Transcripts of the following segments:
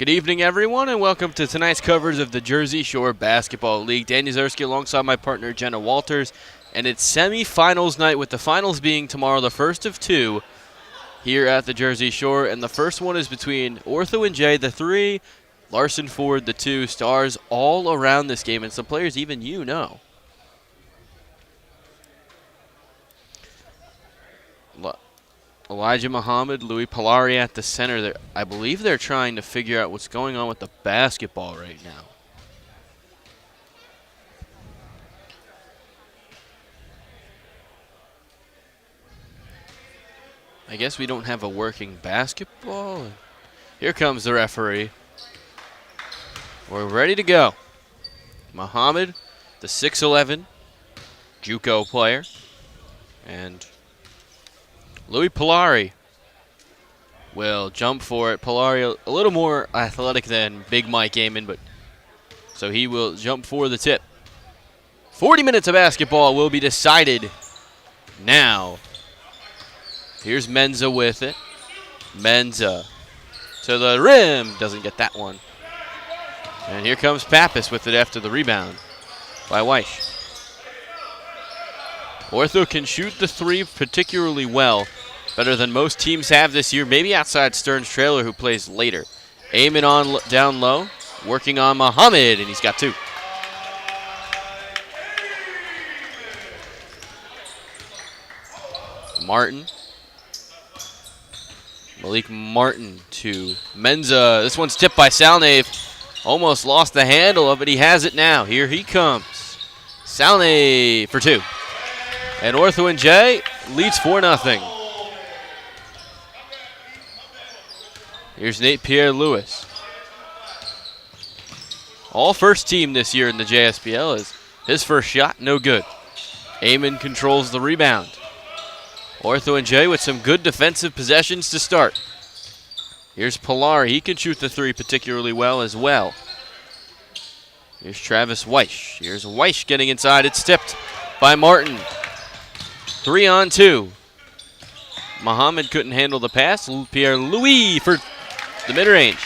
Good evening, everyone, and welcome to tonight's coverage of the Jersey Shore Basketball League. Danny Zersky alongside my partner, Jenna Walters, and it's semifinals night, with the finals being tomorrow, the first of two here at the Jersey Shore, and the first one is between Ortho-NJ, the 3, Larson Ford, the 2. Stars all around this game, and some players even you know. Elijah Muhammad, Louis Polari at the center. I believe they're trying to figure out what's going on with the basketball right now. I guess we don't have a working basketball. Here comes the referee. We're ready to go. Muhammad, the 6'11", JUCO player, and Louis Polari will jump for it. Polari a little more athletic than Big Mike Amon, but so he will jump for the tip. 40 minutes of basketball will be decided now. Here's Menza with it. Menza to the rim. Doesn't get that one. And here comes Pappas with it after the rebound by Weish. Ortho can shoot the 3 particularly well, better than most teams have this year, maybe outside Stearns Trailer, who plays later. Amon on down low, working on Muhammad, and he's got 2. Martin. Malik Martin to Menza. This one's tipped by Salnave. Almost lost the handle of it. He has it now. Here he comes. Salnave for 2. And Ortho-NJ leads 4-0. Here's Nate Pierre-Louis. All first team this year in the JSBL. Is his first shot, no good. Amon controls the rebound. Ortho-NJ with some good defensive possessions to start. Here's Polari. He can shoot the 3 particularly well as well. Here's Travis Weish. Here's Weish getting inside. It's tipped by Martin. 3-on-2. Muhammad couldn't handle the pass. Pierre-Louis for the mid-range.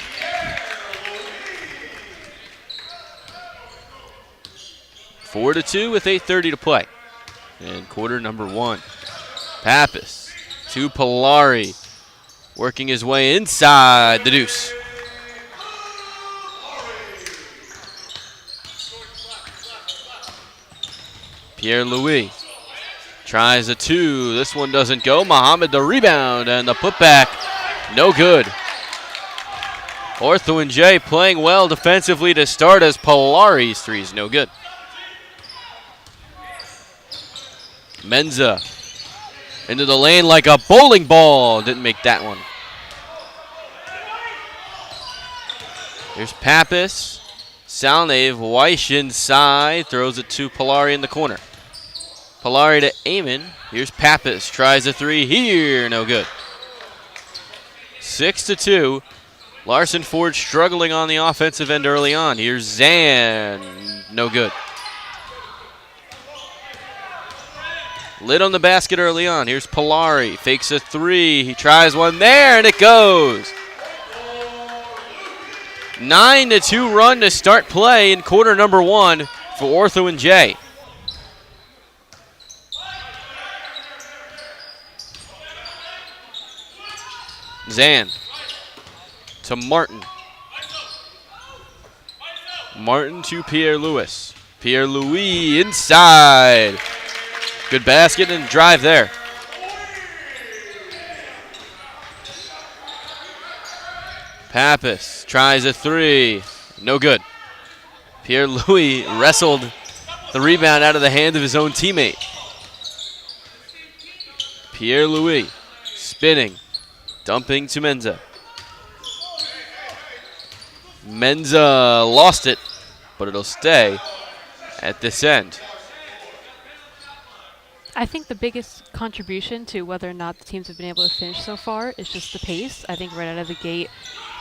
Four to 2 with 8:30 to play. And quarter number 1. Pappas to Polari. Working his way inside the deuce. Pierre-Louis tries a 2. This one doesn't go. Muhammad the rebound, and the putback no good. Ortho-NJ playing well defensively to start, as Polari's 3 is no good. Menza into the lane like a bowling ball. Didn't make that one. Here's Pappas. Salnave, Weish inside. Throws it to Polari in the corner. Polari to Amon. Here's Pappas. Tries a 3 here. No good. 6-2. Larson Ford struggling on the offensive end early on. Here's Zan. No good. Lid on the basket early on. Here's Polari. Fakes a 3. He tries one there, and it goes. 9-2 run to start play in quarter number 1 for Ortho-NJ. Zan to Martin. Martin to Pierre-Louis. Pierre-Louis inside. Good basket and drive there. Pappas tries a 3. No good. Pierre-Louis wrestled the rebound out of the hand of his own teammate. Pierre-Louis spinning. Dumping to Menza. Menza lost it, but it'll stay at this end. I think the biggest contribution to whether or not the teams have been able to finish so far is just the pace. I think right out of the gate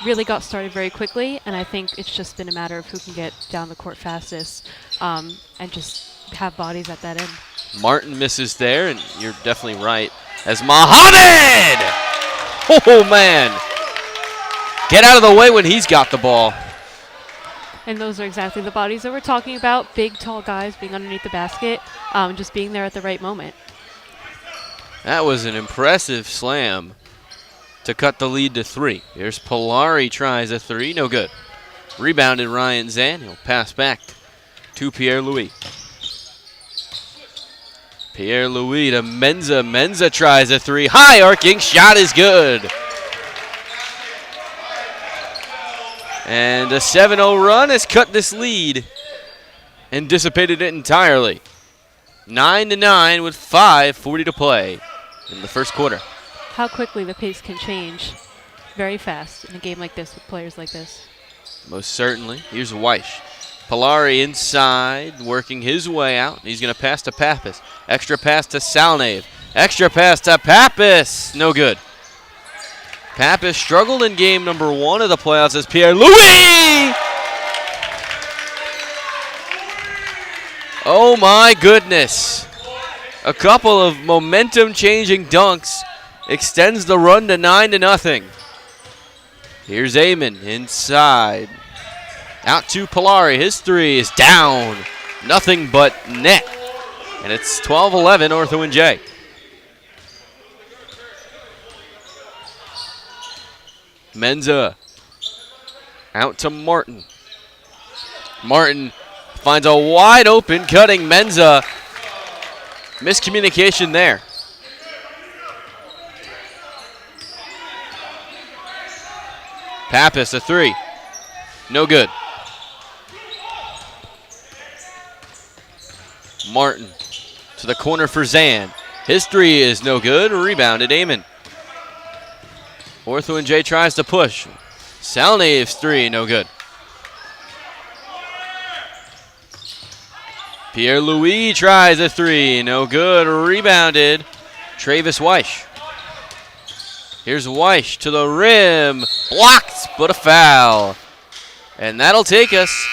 really got started very quickly, and I think it's just been a matter of who can get down the court fastest and just have bodies at that end. Martin misses there, and you're definitely right. As Muhammad! Oh, man. Get out of the way when he's got the ball. And those are exactly the bodies that we're talking about. Big, tall guys being underneath the basket, just being there at the right moment. That was an impressive slam to cut the lead to 3. Here's Polari, tries a 3, no good. Rebounded Ryan Zan. He'll pass back to Pierre-Louis. Pierre-Louis to Menza. Menza tries a 3. High arcing shot is good. And a 7-0 run has cut this lead and dissipated it entirely. 9-9 with 5:40 to play in the first quarter. How quickly the pace can change very fast in a game like this with players like this. Most certainly. Here's Weish. Polari inside, working his way out. He's going to pass to Pappas. Extra pass to Salnave. Extra pass to Pappas. No good. Pappas struggled in game number 1 of the playoffs as Pierre-Louis! Oh my goodness. A couple of momentum-changing dunks extends the run to 9-0. Here's Amon inside. Out to Polari. His 3 is down. Nothing but net. And it's 12-11 Ortho-NJ. Menza out to Martin. Martin finds a wide open cutting Menza. Miscommunication there. Pappas a 3. No good. Martin to the corner for Zan. His 3 is no good. Rebounded Amon. Ortho-NJ tries to push. Salnave's 3, no good. Pierre-Louis tries a 3, no good. Rebounded Travis Weish. Here's Weish to the rim. Blocked, but a foul. And that'll take us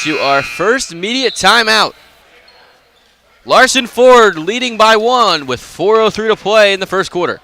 to our first immediate timeout. Larson Ford leading by 1 with 4:03 to play in the first quarter.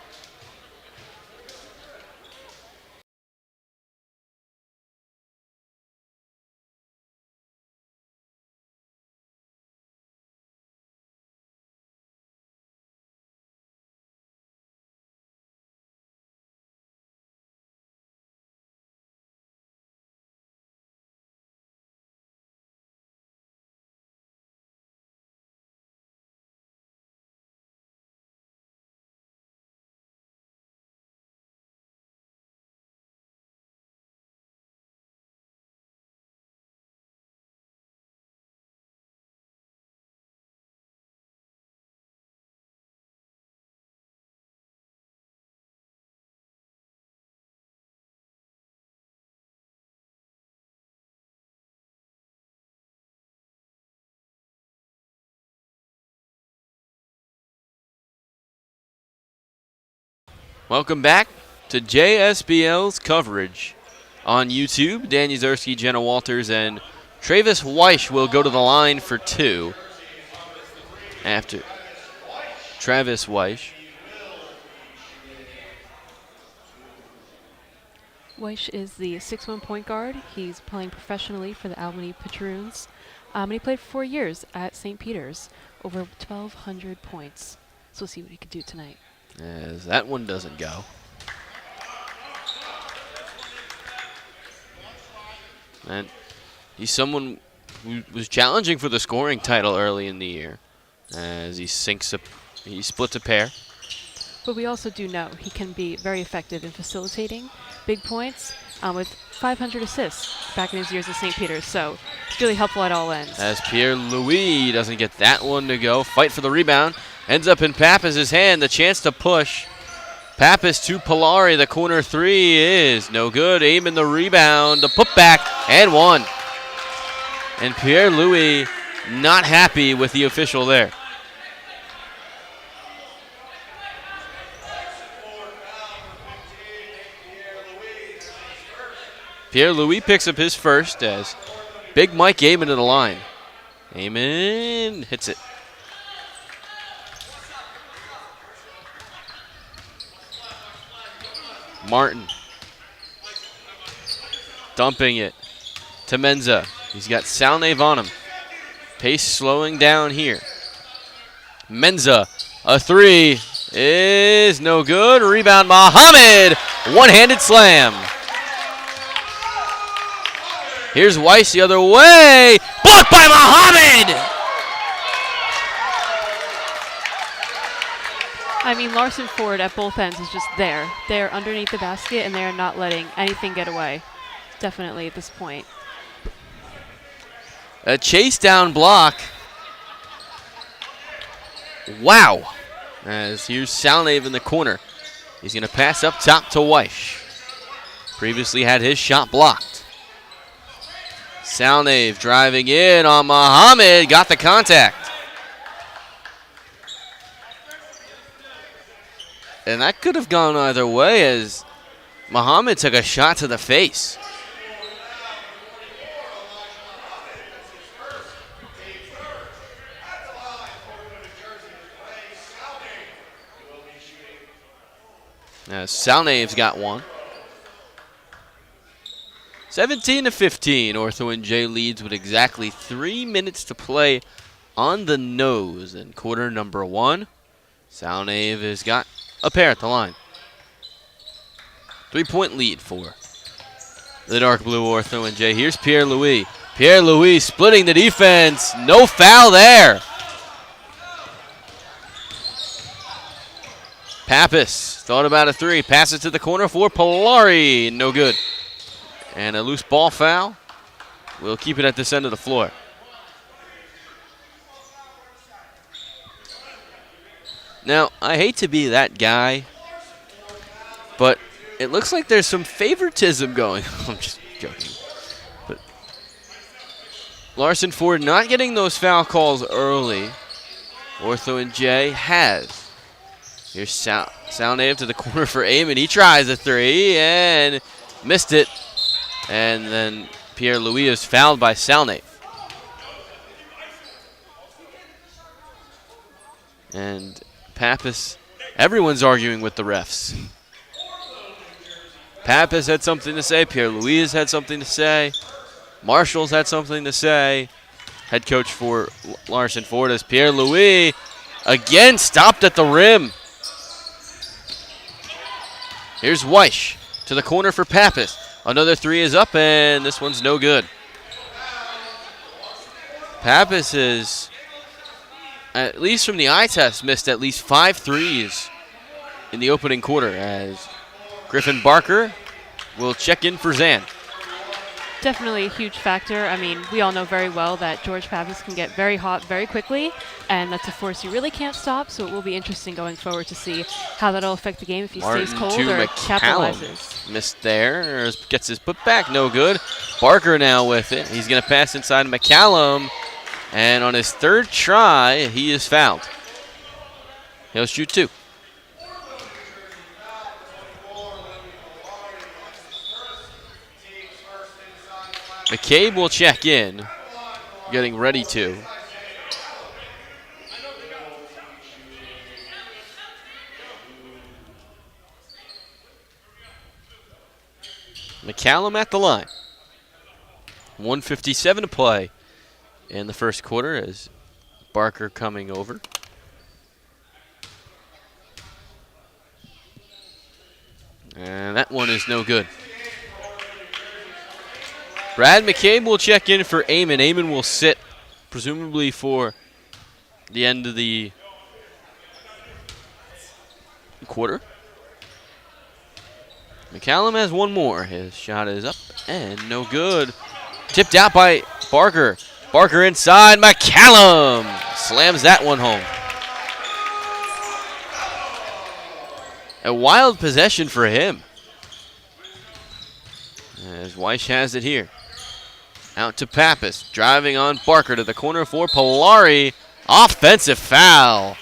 Welcome back to JSBL's coverage on YouTube. Dan Yuzerski, Jenna Walters, and Travis Weish will go to the line for 2 after Travis Weish. Weish is the 6'1" point guard. He's playing professionally for the Albany Patroons. And he played for 4 years at St. Peter's, over 1,200 points. So we'll see what he can do tonight. As that one doesn't go. And he's someone who was challenging for the scoring title early in the year, as he splits a pair. But we also do know he can be very effective in facilitating big points with 500 assists back in his years at St. Peter's. So it's really helpful at all ends. As Pierre-Louis doesn't get that one to go. Fight for the rebound. Ends up in Pappas' hand. The chance to push. Pappas to Polari. The corner 3 is no good. Aim in the rebound. The putback and 1. And Pierre-Louis not happy with the official there. Pierre-Louis picks up his first as Big Mike Amon to the line. Amon hits it. Martin Dumping it to Menza. He's got Salnave on him. Pace slowing down here. Menza, a three is no good. Rebound, Muhammad. One-handed slam. Here's Weiss the other way. Blocked by Muhammad. I mean, Larson Ford at both ends is just there. They're underneath the basket, and they're not letting anything get away. Definitely at this point. A chase down block. Wow. As here's Salnave in the corner. He's going to pass up top to Weiss. Previously had his shot blocked. Salnave driving in on Muhammad. Got the contact. And that could have gone either way as Muhammad took a shot to the face. Salnave's got one. 17-15, Ortho-NJ leads with exactly 3 minutes to play on the nose in quarter number 1. Salnave has got a pair at the line. 3-point lead for the dark blue Ortho-NJ. Here's Pierre-Louis. Pierre-Louis splitting the defense. No foul there. Pappas thought about a three. Passes to the corner for Polari. No good. And a loose ball foul. We'll keep it at this end of the floor. Now, I hate to be that guy, but it looks like there's some favoritism going. I'm just joking. But Larson Ford not getting those foul calls early. Ortho-NJ has. Here's Salnave to the corner for Eamon. He tries a three and missed it. And then Pierre-Louis is fouled by Salnave. And Pappas, everyone's arguing with the refs. Pappas had something to say. Pierre-Louis had something to say. Marshall's had something to say. Head coach for Larson Ford is Pierre-Louis. Again, stopped at the rim. Here's Weiss to the corner for Pappas. Another three is up, and this one's no good. Pappas is, at least from the eye test, missed at least 5 threes in the opening quarter as Griffin Barker will check in for Zan. Definitely a huge factor. I mean, we all know very well that George Pappas can get very hot very quickly, and that's a force you really can't stop, so it will be interesting going forward to see how that'll affect the game if he stays cold or capitalizes. Missed there, or gets his putback, no good. Barker now with it. He's going to pass inside McCallum, and on his third try, he is fouled. He'll shoot 2. McCabe will check in, getting ready to. McCallum at the line. 1:57 to play in the first quarter as Barker coming over. And that one is no good. Brad McCabe will check in for Eamon. Eamon will sit, presumably for the end of the quarter. McCallum has one more. His shot is up and no good. Tipped out by Barker. Barker inside. McCallum slams that one home. A wild possession for him. As Weiss has it here. Out to Pappas, driving on Barker to the corner for Polari. Offensive foul.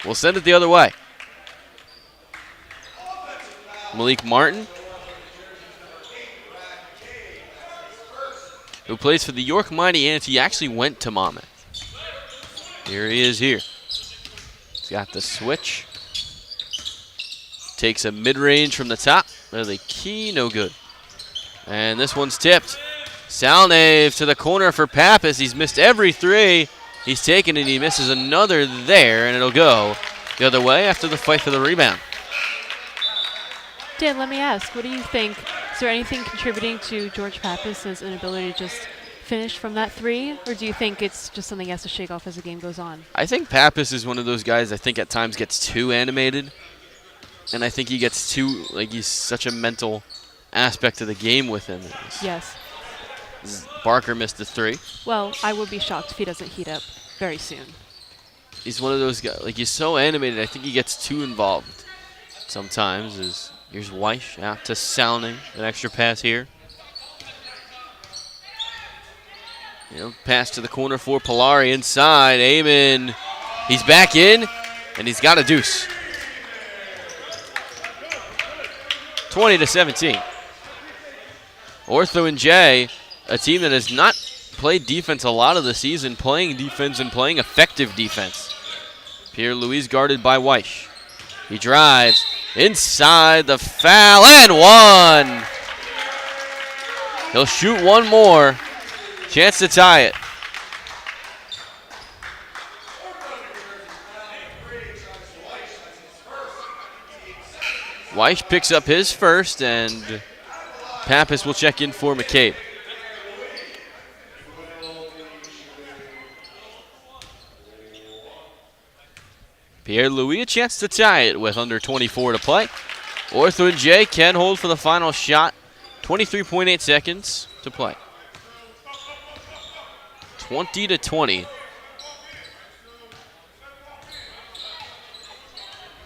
We'll send it the other way. Malik Martin, who plays for the York Mighty Ants. He actually went to Monmouth. Here he is here. He's got the switch. Takes a mid-range from the top. The key, no good. And this one's tipped. Salnave to the corner for Pappas. He's missed every three. He's taken it. He misses another there, and it'll go the other way after the fight for the rebound. Dan, let me ask, what do you think? Is there anything contributing to George Pappas's inability to just finish from that three, or do you think it's just something he has to shake off as the game goes on? I think Pappas is one of those guys I think at times gets too animated, and I think he gets too, like, he's such a mental aspect of the game with him. Yes. Barker missed the three. Well, I would be shocked if he doesn't heat up very soon. He's one of those guys, like, he's so animated, I think he gets too involved sometimes. Here's Weish out to Sounding, an extra pass here. Pass to the corner for Polari inside. Amon, he's back in, and he's got a deuce. 20-17. Ortho-NJ, a team that has not played defense a lot of the season, playing defense and playing effective defense. Pierre-Louis guarded by Weish. He drives inside the foul and one. He'll shoot one more. Chance to tie it. Weish picks up his first, and Pappas will check in for McCabe. Pierre-Louis a chance to tie it with under 24 to play. Ortho-NJ can hold for the final shot. 23.8 seconds to play. 20-20.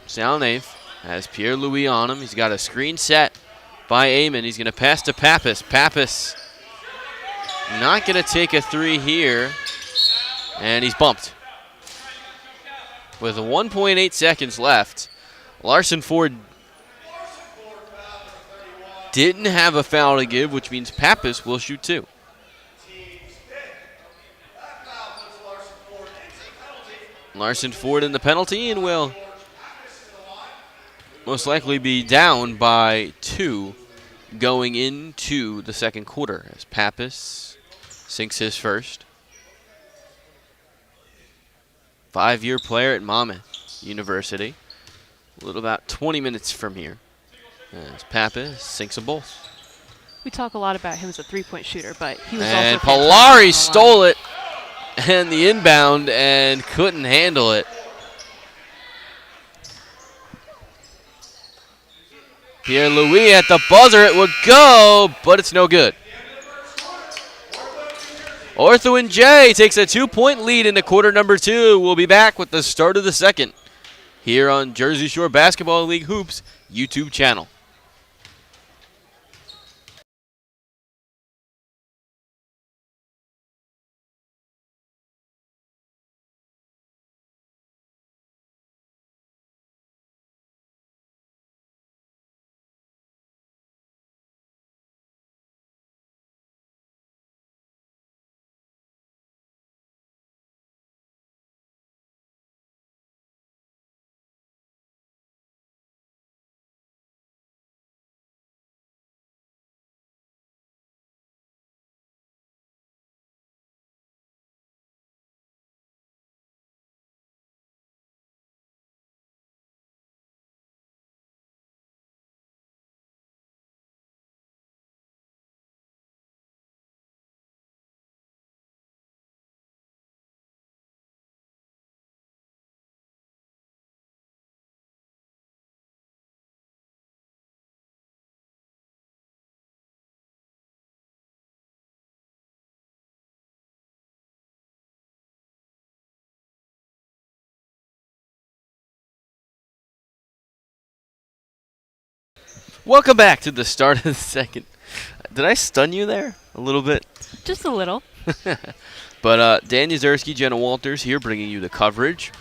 Salnave has Pierre-Louis on him. He's got a screen set by Amon. He's going to pass to Pappas. Pappas not going to take a three here. And he's bumped. With 1.8 seconds left, Larson Ford didn't have a foul to give, which means Pappas will shoot two. Larson Ford in the penalty and will most likely be down by two going into the second quarter as Pappas sinks his first. 5-year player at Monmouth University. A little about 20 minutes from here as Pappas sinks them both. We talk a lot about him as a three-point shooter, but he was and also Polari stole it and the inbound and couldn't handle it. Pierre-Louis at the buzzer. It would go, but it's no good. Ortho-NJ takes a 2-point lead into quarter number 2. We'll be back with the start of the second here on Jersey Shore Basketball League Hoops YouTube channel. Welcome back to the start of the second. Did I stun you there a little bit? Just a little. But Dan Yuzerski, Jenna Walters here bringing you the coverage.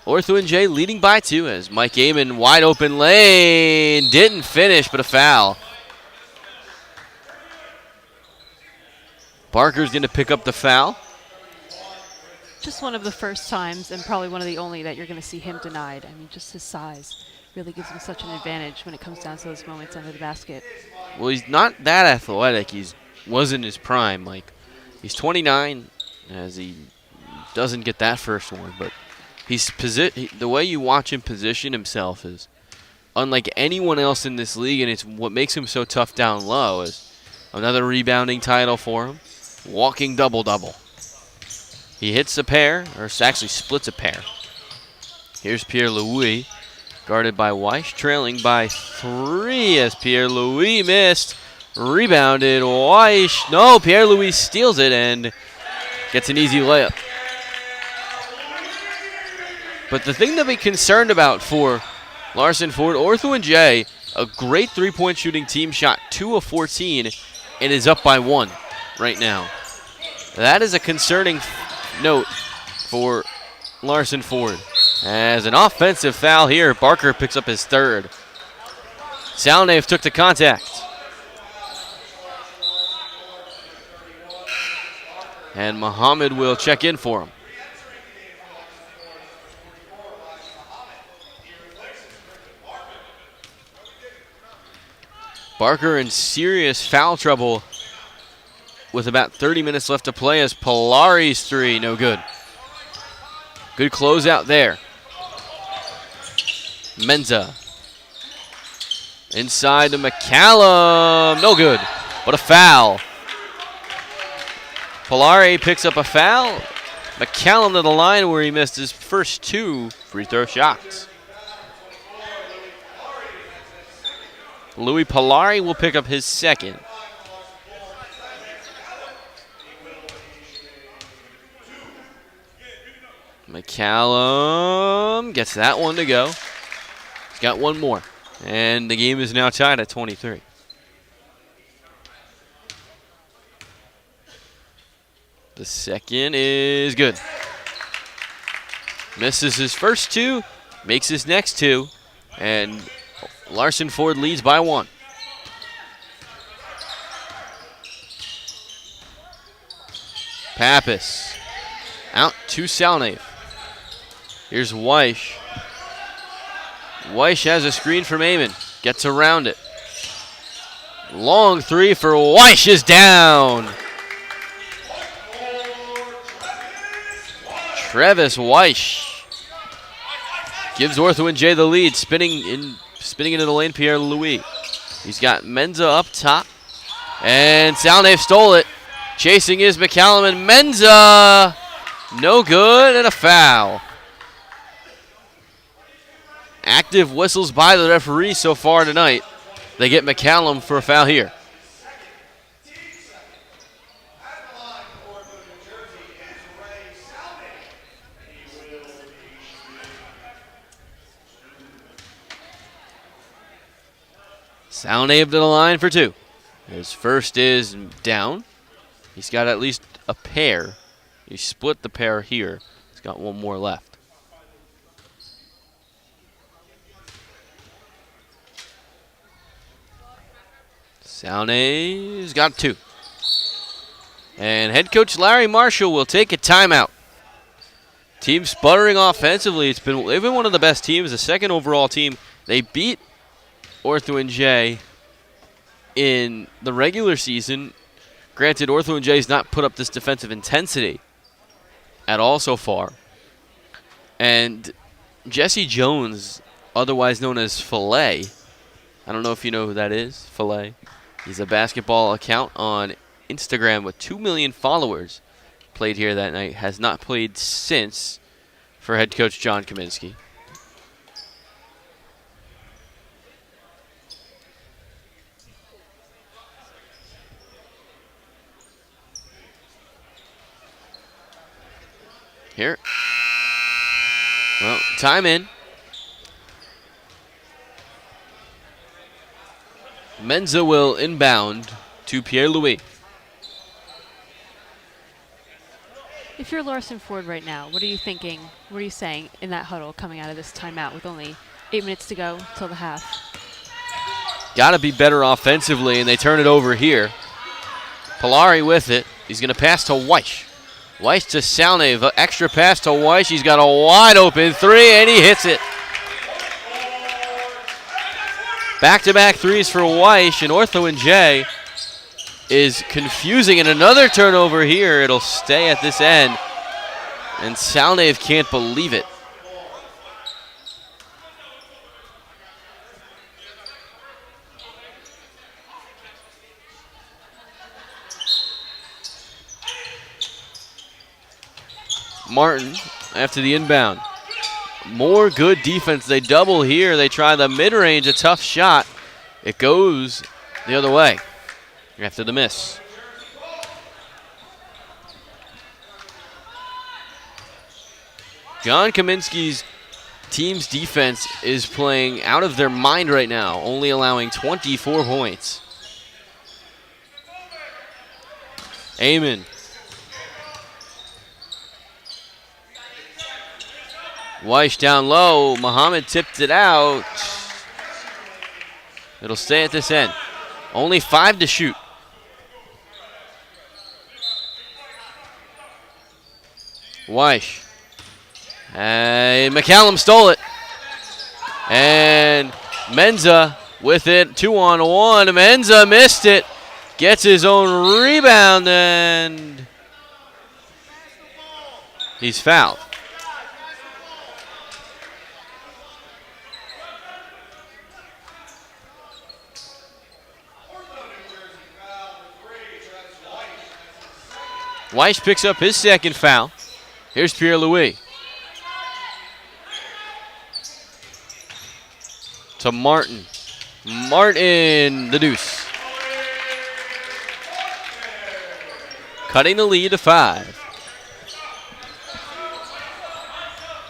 Ortho-NJ leading by 2 as Mike Amon wide open lane. Didn't finish, but a foul. Barker's going to pick up the foul. just one of the first times and probably one of the only that you're going to see him denied. I mean, just his size really gives him such an advantage when it comes down to those moments under the basket. Well, he's not that athletic. He was in his prime. Like, he's 29, as he doesn't get that first one, but the way you watch him position himself is unlike anyone else in this league, and it's what makes him so tough down low. Is another rebounding title for him, walking double-double. He hits a pair, or actually splits a pair. Here's Pierre-Louis, guarded by Weiss, trailing by 3 as Pierre-Louis missed. Rebounded, Weiss. No, Pierre-Louis steals it and gets an easy layup. But the thing to be concerned about for Larson Ford, Ortho-NJ, a great three-point shooting team, shot 2 of 14 and is up by 1 right now. That is a concerning note for Larson Ford. As an offensive foul here, Barker picks up his 3rd. Salnave took the contact. And Muhammad will check in for him. Barker in serious foul trouble with about 30 minutes left to play as Polari's 3, no good. Good closeout there. Menza. Inside to McCallum, no good, but a foul. Polari picks up a foul. McCallum to the line where he missed his first 2 free throw shots. Louis Polari will pick up his 2nd. McCallum gets that one to go. He's got one more. And the game is now tied at 23. The 2nd is good. Misses his first 2, makes his next 2, and Larson Ford leads by 1. Pappas out to Salnave. Here's Weiss. Weiss has a screen from Amon. Gets around it. Long 3 for Weiss is down. Travis Weiss gives Ortho-NJ the lead, spinning into the lane, Pierre-Louis. He's got Menza up top, and Salnave stole it. Chasing is McCallum, and Menza, no good, and a foul. Active whistles by the referee so far tonight. They get McCallum for a foul here. Salnave to the line for 2. His first is down. He's got at least a pair. He split the pair here. He's got one more left. Salnave's got 2. And head coach Larry Marshall will take a timeout. Team sputtering offensively. They've been one of the best teams, the 2nd overall team. They beat Ortho-NJ in the regular season. Granted, Ortho-NJ has not put up this defensive intensity at all so far. And Jesse Jones, otherwise known as Filet, I don't know if you know who that is, Filet. He's a basketball account on Instagram with 2 million followers. Played here that night, has not played since for head coach John Kaminsky. Here. Well, time in. Menza will inbound to Pierre-Louis. If you're Larson Ford right now, what are you thinking? What are you saying in that huddle coming out of this timeout with only 8 minutes to go till the half? Got to be better offensively, and they turn it over here. Polari with it. He's going to pass to Weiss. Weiss to Salnave. Extra pass to Weiss. He's got a wide open three, and he hits it. Back-to-back threes for Weiss, and Ortho-NJ is confusing. And another turnover here. It'll stay at this end. And Salnave can't believe it. Martin after the inbound. More good defense. They double here. They try the mid-range, a tough shot. It goes the other way after the miss. John Kaminsky's team's defense is playing out of their mind right now, only allowing 24 points. Amon. Weiss down low. Muhammad tipped it out. It'll stay at this end. Only 5 to shoot. Weiss. And McCallum stole it. And Menza with it. 2-on-1. Menza missed it. Gets his own rebound, and he's fouled. Weiss picks up his second foul. Here's Pierre-Louis. To Martin. Martin, the deuce. Cutting the lead to 5.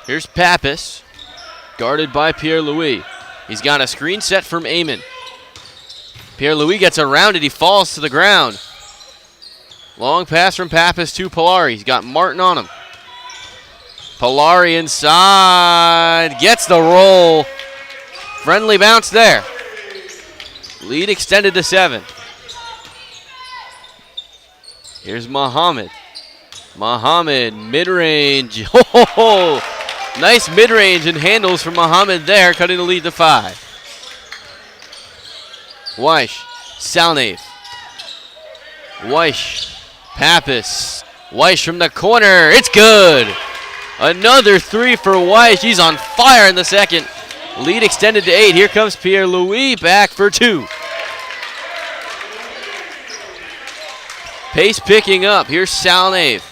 Here's Pappas, guarded by Pierre-Louis. He's got a screen set from Amon. Pierre-Louis gets around it. He falls to the ground. Long pass from Pappas to Polari. He's got Martin on him. Polari inside. Gets the roll. Friendly bounce there. Lead extended to 7. Here's Muhammad. Muhammad, mid-range. Oh, nice mid-range and handles from Muhammad there, cutting the lead to 5. Weiss, Salnave. Weiss, Pappas. Weiss from the corner. It's good. Another 3 for Weiss. He's on fire in the second. Lead extended to 8. Here comes Pierre-Louis back for 2. Pace picking up. Here's Salnave.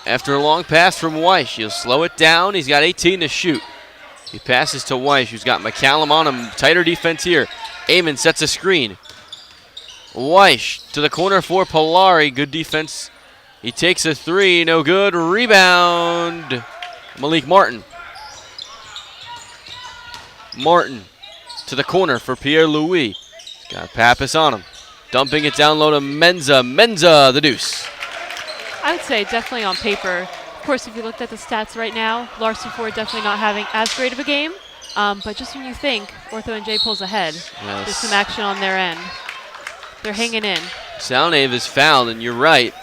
After a long pass from Weiss, he'll slow it down. He's got 18 to shoot. He passes to Weiss, who's got McCallum on him. Tighter defense here. Amon sets a screen. Weiss to the corner for Polari. Good defense. He takes a 3. No good. Rebound. Malik Martin. Martin to the corner for Pierre-Louis. Got Pappas on him. Dumping it down low to Menza. Menza, the deuce. I would say definitely on paper. Of course, if you looked at the stats right now, Larson Ford definitely not having as great of a game. But just when you think Ortho-NJ pulls ahead, there's some action on their end. They're hanging in. Salnave is fouled, and you're right.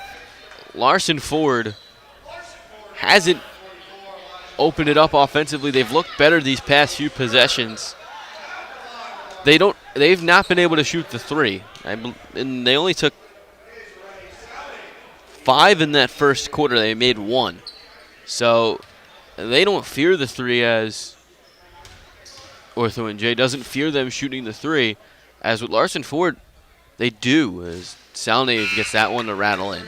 Larson Ford hasn't opened it up offensively. They've looked better these past few possessions. They've not been able to shoot the 3. And they only took 5 in that first quarter. They made 1. So they don't fear the 3 as Ortho-NJ doesn't fear them shooting the 3. As with Larson Ford, they do, as Salnave gets that one to rattle in.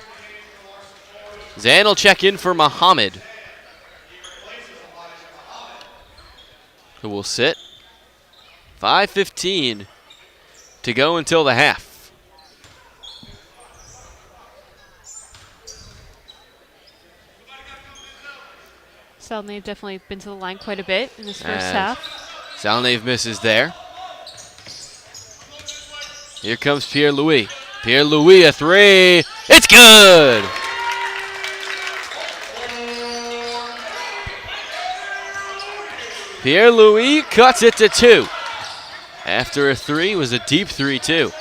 Zan will check in for Muhammad, who will sit. 5:15 to go until the half. Salnave definitely been to the line quite a bit in this first half. Salnave misses there. Here comes Pierre-Louis. Pierre-Louis, a 3. It's good! Pierre-Louis cuts it to 2. After a 3 was a deep 3 too.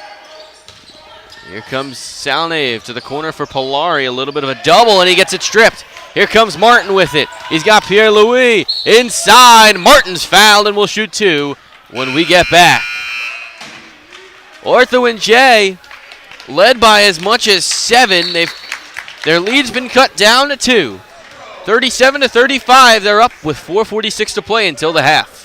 Here comes Salnave to the corner for Polari. A little bit of a double, and he gets it stripped. Here comes Martin with it. He's got Pierre-Louis inside. Martin's fouled and will shoot 2 when we get back. Ortho-NJ led by as much as 7. Their lead's been cut down to 2. 37-35. They're up with 4:46 to play until the half.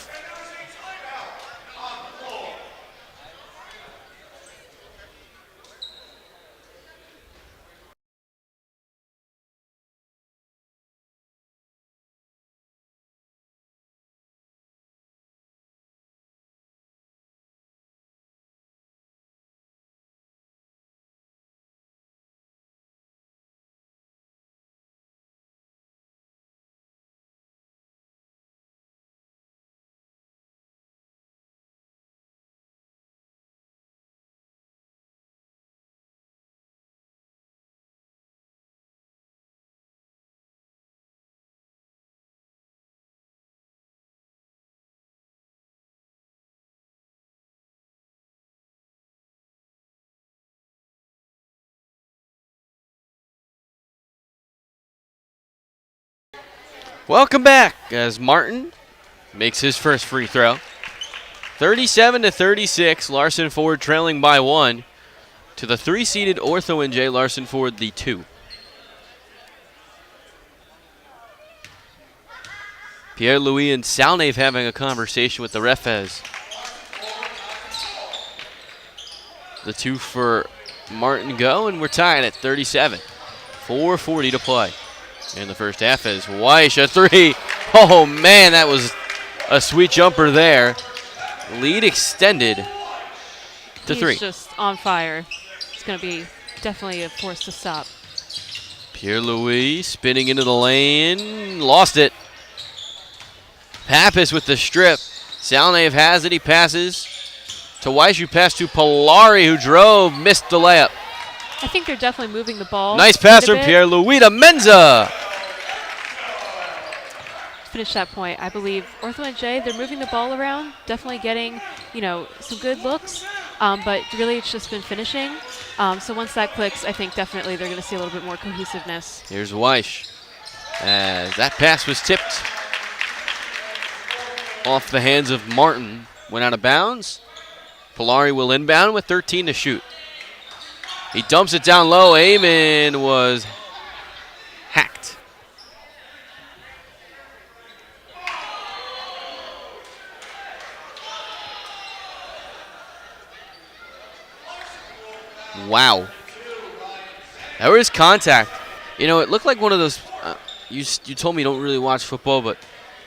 Welcome back as Martin makes his first free throw. 37-36, Larson Ford trailing by 1 to the 3-seeded Ortho-NJ. Larson Ford the 2. Pierre-Louis and Salnave having a conversation with the ref as the 2 for Martin go, and we're tied at 37. 4:40 to play in the first half as Weish a 3. Oh man, that was a sweet jumper there. Lead extended to 3. He's just on fire. It's going to be definitely a force to stop. Pierre-Louis spinning into the lane, lost it. Pappas with the strip. Salnave has it, he passes to Weish, who passed to Polari, who drove, missed the layup. I think they're definitely moving the ball. Nice pass from Pierre-Louis to Menza. Finish that point. I believe Ortho-NJ, they're moving the ball around, definitely getting, some good looks, but really it's just been finishing. So once that clicks, I think definitely they're going to see a little bit more cohesiveness. Here's Weish. As that pass was tipped off the hands of Martin, went out of bounds. Polari will inbound with 13 to shoot. He dumps it down low. Amon was hacked. Wow. There was contact. It looked like one of those, you told me you don't really watch football, but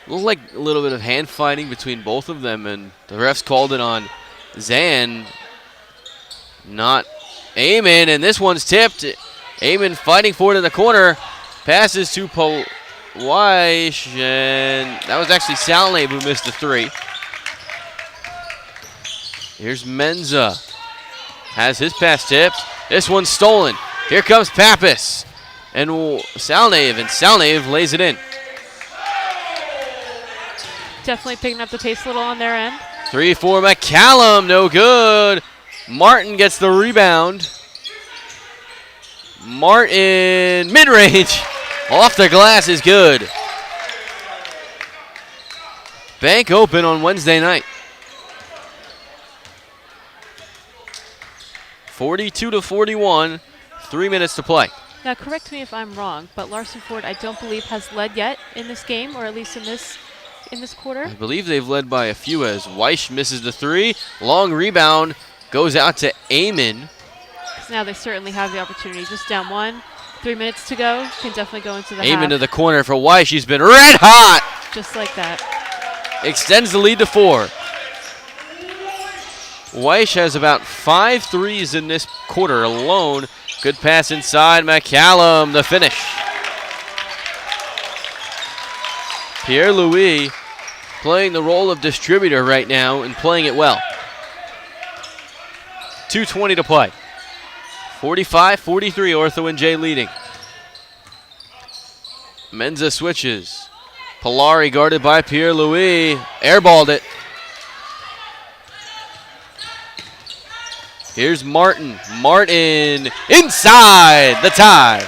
it looked like a little bit of hand fighting between both of them, and the refs called it on Zan, not Amon, and this one's tipped. Amon fighting for it in the corner. Passes to Weish, and that was actually Salnave who missed the 3. Here's Menza. Has his pass tipped. This one's stolen. Here comes Pappas. And Salnave lays it in. Definitely picking up the pace a little on their end. 3 for McCallum, no good. Martin gets the rebound. Martin, mid-range, off the glass is good. Bank open on Wednesday night. 42-41, 3 minutes to play. Now, correct me if I'm wrong, but Larson Ford, I don't believe, has led yet in this game, or at least in this quarter. I believe they've led by a few as Weish misses the 3. Long rebound goes out to Amon. Now they certainly have the opportunity. Just down 1, 3 minutes to go. Can definitely go into the half. Amon to the corner for Weish. He's been red hot. Just like that. Extends the lead to 4. Weish has about 5 threes in this quarter alone. Good pass inside. McCallum, the finish. Pierre-Louis playing the role of distributor right now and playing it well. 2:20 to play. 45-43, Ortho-NJ leading. Menza switches. Polari guarded by Pierre-Louis. Airballed it. Here's Martin. Martin inside the tie.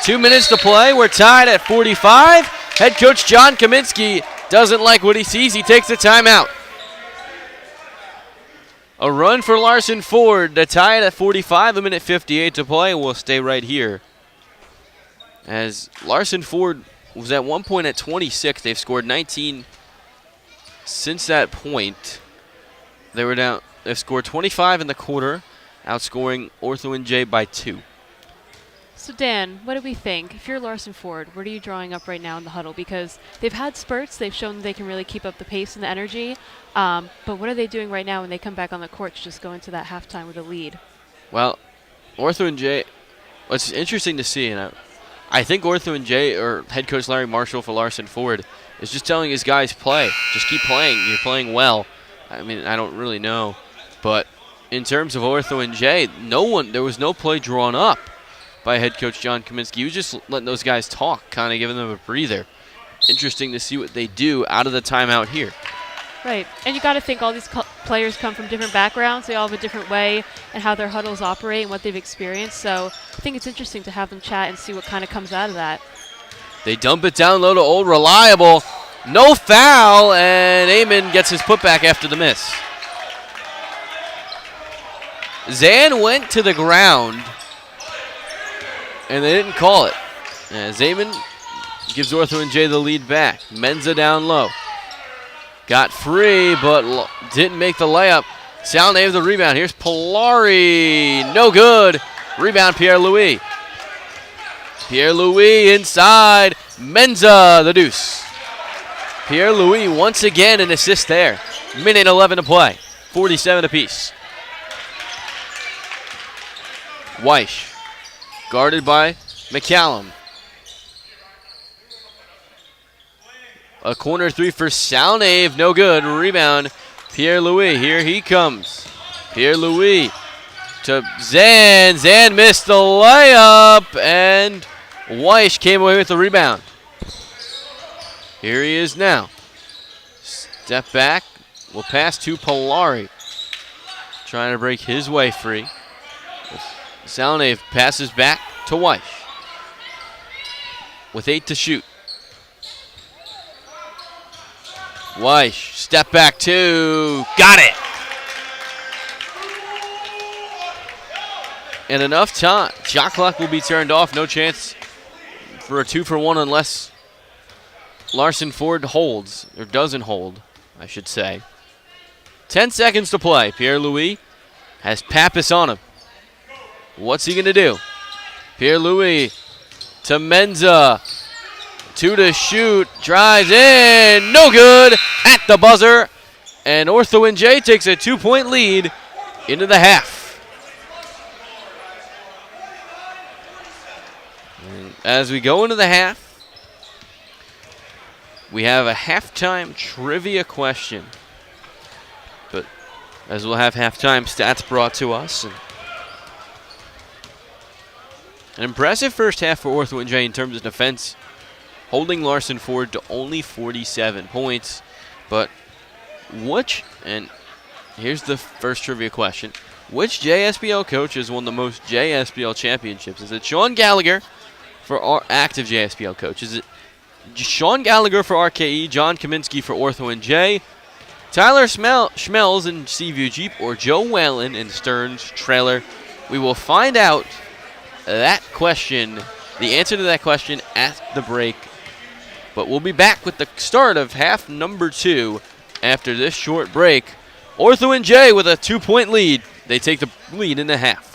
2 minutes to play. We're tied at 45. Head coach John Kaminsky doesn't like what he sees. He takes a timeout. A run for Larson Ford to tie it at 45. 1:58 to play. We'll stay right here. As Larson Ford was at one point at 26. They've scored 19 since that point. They were down. They've scored 25 in the quarter, outscoring Ortho-NJ by 2. So Dan, what do we think? If you're Larson Ford, what are you drawing up right now in the huddle? Because they've had spurts, they've shown they can really keep up the pace and the energy. But what are they doing right now when they come back on the court to just go into that halftime with a lead? Well, Ortho-NJ, what's interesting to see, and I think Ortho-NJ, or head coach Larry Marshall for Larson Ford, is just telling his guys play. Just keep playing. You're playing well. I mean, I don't really know. But in terms of Ortho-NJ, there was no play drawn up by head coach John Kaminsky. He was just letting those guys talk, kind of giving them a breather. Interesting to see what they do out of the timeout here. Right, and you got to think all these players come from different backgrounds. They all have a different way and how their huddles operate and what they've experienced. So I think it's interesting to have them chat and see what kind of comes out of that. They dump it down low to Old Reliable. No foul, and Amon gets his putback after the miss. Zan went to the ground, and they didn't call it. Amon gives Ortho-NJ the lead back. Menza down low. Got free, but didn't make the layup. Salnave with the rebound. Here's Polari. No good. Rebound, Pierre-Louis. Pierre-Louis inside. Menza, the deuce. Pierre-Louis once again an assist there. Minute 11 to play. 47 apiece. Weish, guarded by McCallum. A corner three for Salnave, no good. Rebound, Pierre-Louis. Here he comes. Pierre-Louis to Zan. Zan missed the layup, and Weish came away with the rebound. Here he is now. Step back. Will pass to Polari. Trying to break his way free. Salnave passes back to Weish. With 8 to shoot. Weish, step back two. Got it! And enough time. Shot clock will be turned off. No chance for a 2-for-1 unless Larson Ford holds, or doesn't hold, I should say. 10 seconds to play. Pierre-Louis has Pappas on him. What's he going to do? Pierre-Louis to Menza. 2 to shoot. Drives in. No good. At the buzzer. And Ortho-NJ takes a 2-point lead into the half. And as we go into the half, we have a halftime trivia question. But as we'll have halftime stats brought to us. And an impressive first half for Ortho-NJ in terms of defense, holding Larson Ford to only 47 points. But and here's the first trivia question, which JSBL coach has won the most JSBL championships? Is it Sean Gallagher for our active JSBL coach? Is it Sean Gallagher for RKE, John Kaminsky for Ortho-NJ, Tyler Schmelz in Seaview Jeep, or Joe Whalen in Stearns Trailer? We will find out that question, the answer to that question at the break. But we'll be back with the start of half number 2 after this short break. Ortho-NJ with a 2-point lead. They take the lead in the half.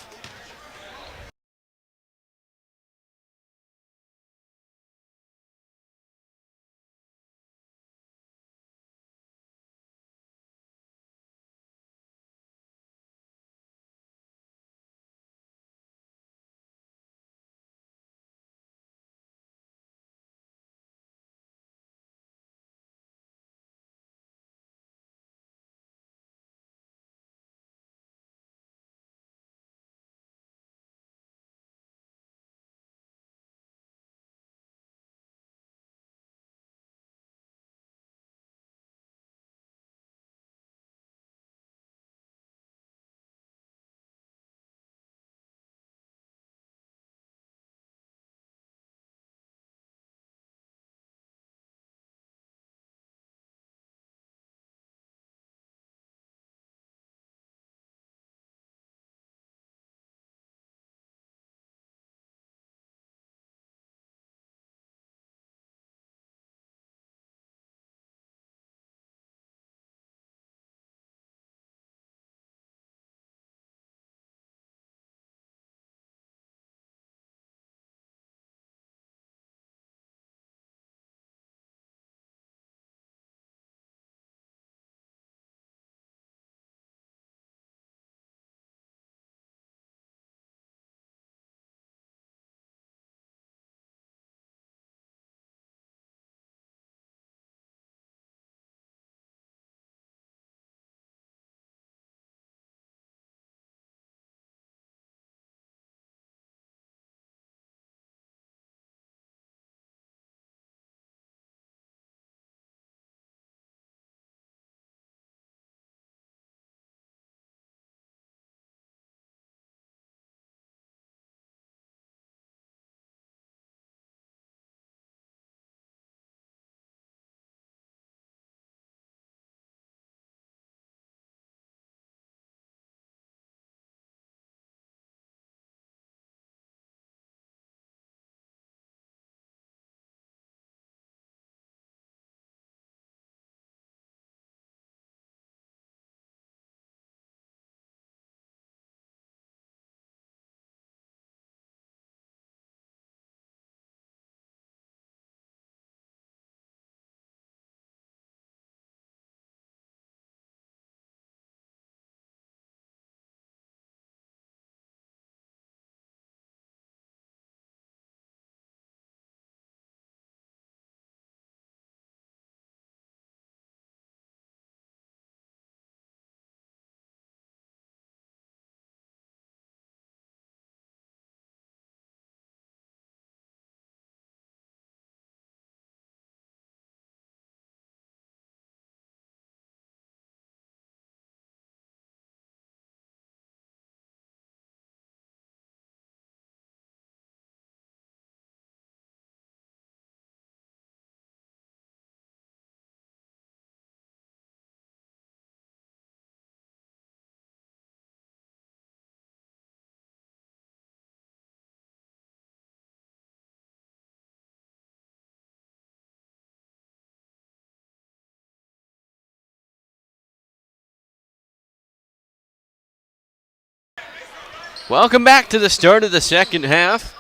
Welcome back to the start of the second half.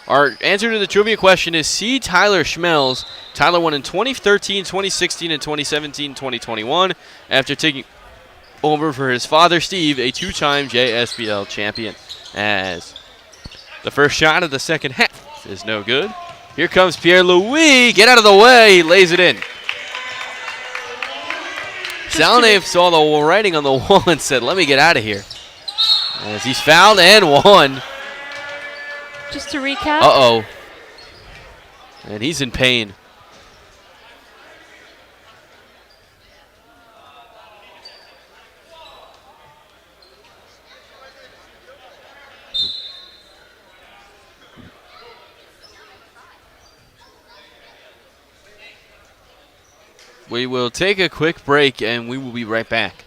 Our answer to the trivia question is C. Tyler Schmelz. Tyler won in 2013, 2016, and 2017, 2021 after taking over for his father, Steve, a two-time JSBL champion. As the first shot of the second half is no good. Here comes Pierre-Louis. Get out of the way. He lays it in. Salnave saw the writing on the wall and said, let me get out of here. As he's fouled and won. Just to recap. Uh-oh. And he's in pain. We will take a quick break and we will be right back.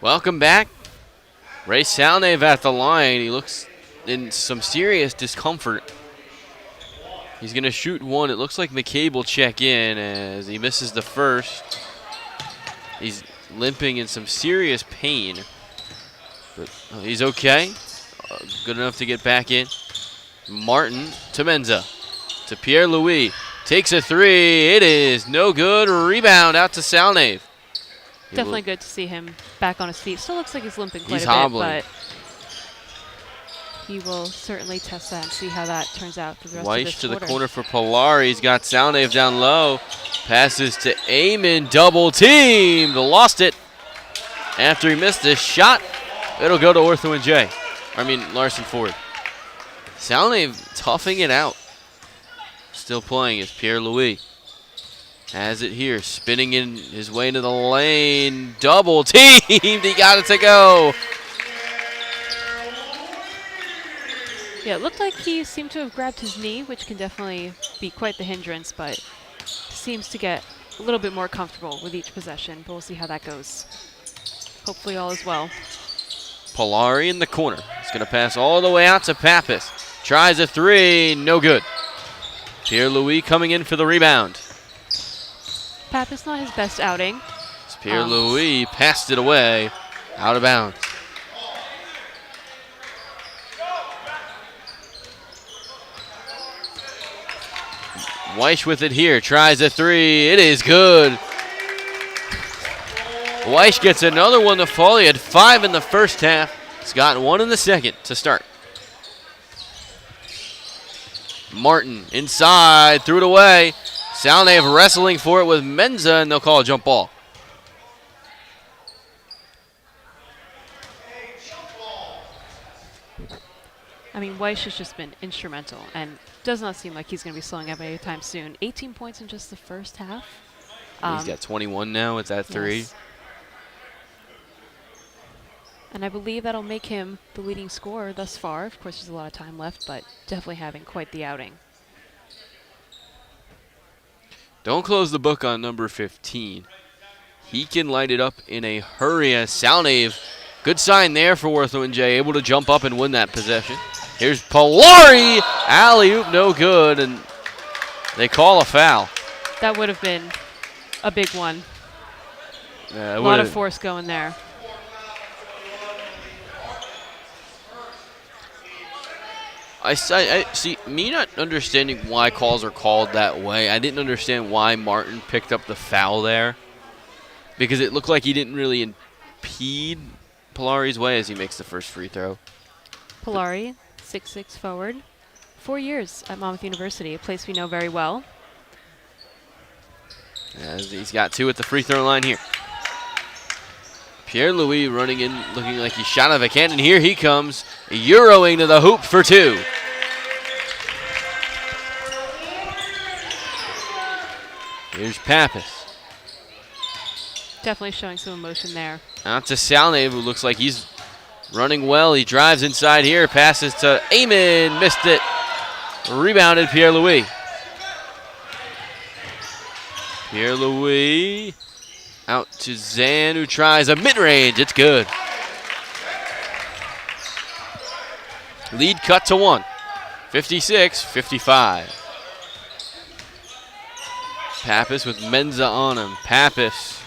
Welcome back. Ray Salnave at the line. He looks in some serious discomfort. He's going to shoot one. It looks like McCabe will check in as he misses the first. He's limping in some serious pain. But he's okay. Good enough to get back in. Martin to Menza. To Pierre-Louis. Takes a three. It is no good. Rebound out to Salnave. Definitely good to see him back on his feet. Still looks like he's limping quite a hobbling. bit, but he will certainly test that and see how that turns out for the rest of Weish this to quarter. the corner for Polari. He's got Salnave down low. Passes to Eamon. Double team. Lost it after he missed this shot. It'll go to Ortho-NJ. Larson Ford. Salnave toughing it out. Still playing is Pierre-Louis. Has it here, spinning in his way into the lane. Double teamed, he got it to go. Yeah, it looked like he seemed to have grabbed his knee, which can definitely be quite the hindrance, but seems to get a little bit more comfortable with each possession, but we'll see how that goes. Hopefully all is well. Polari in the corner. He's going to pass all the way out to Pappas. Tries a three, no good. Pierre-Louis coming in for the rebound. Pappas not his best outing. Pierre-Louis passed it away, out of bounds. Weish with it here, tries a three, it is good. Weish gets another one to fall. He had 5 in the first half. He's got 1 in the second to start. Martin inside, threw it away. Salnave wrestling for it with Menza, and they'll call a jump ball. Weish has just been instrumental and does not seem like he's going to be slowing up anytime soon. 18 points in just the first half. He's got 21 now. It's at 3. Yes. And I believe that'll make him the leading scorer thus far. Of course, there's a lot of time left, but definitely having quite the outing. Don't close the book on number 15. He can light it up in a hurry as Salnave. Good sign there for Ortho-NJ, able to jump up and win that possession. Here's Polari. Alley-oop, no good. And They call a foul. That would have been a big one. Yeah, A lot of force going there. I see, me not understanding why calls are called that way. I didn't understand why Martin picked up the foul there, because it looked like he didn't really impede Polari's way as he makes the first free throw. Polari, 6'6" forward. 4 years at Monmouth University, a place we know very well. As he's got 2 at the free throw line here. Pierre-Louis running in, looking like he shot out of a cannon. Here he comes, Euroing to the hoop for 2. Here's Pappas. Definitely showing some emotion there. Out to Salnave, who looks like he's running well. He drives inside here, passes to Amon, missed it. Rebounded Pierre-Louis. Pierre-Louis out to Zan, who tries a mid-range. It's good. Lead cut to 1. 56-55. Pappas with Menza on him. Pappas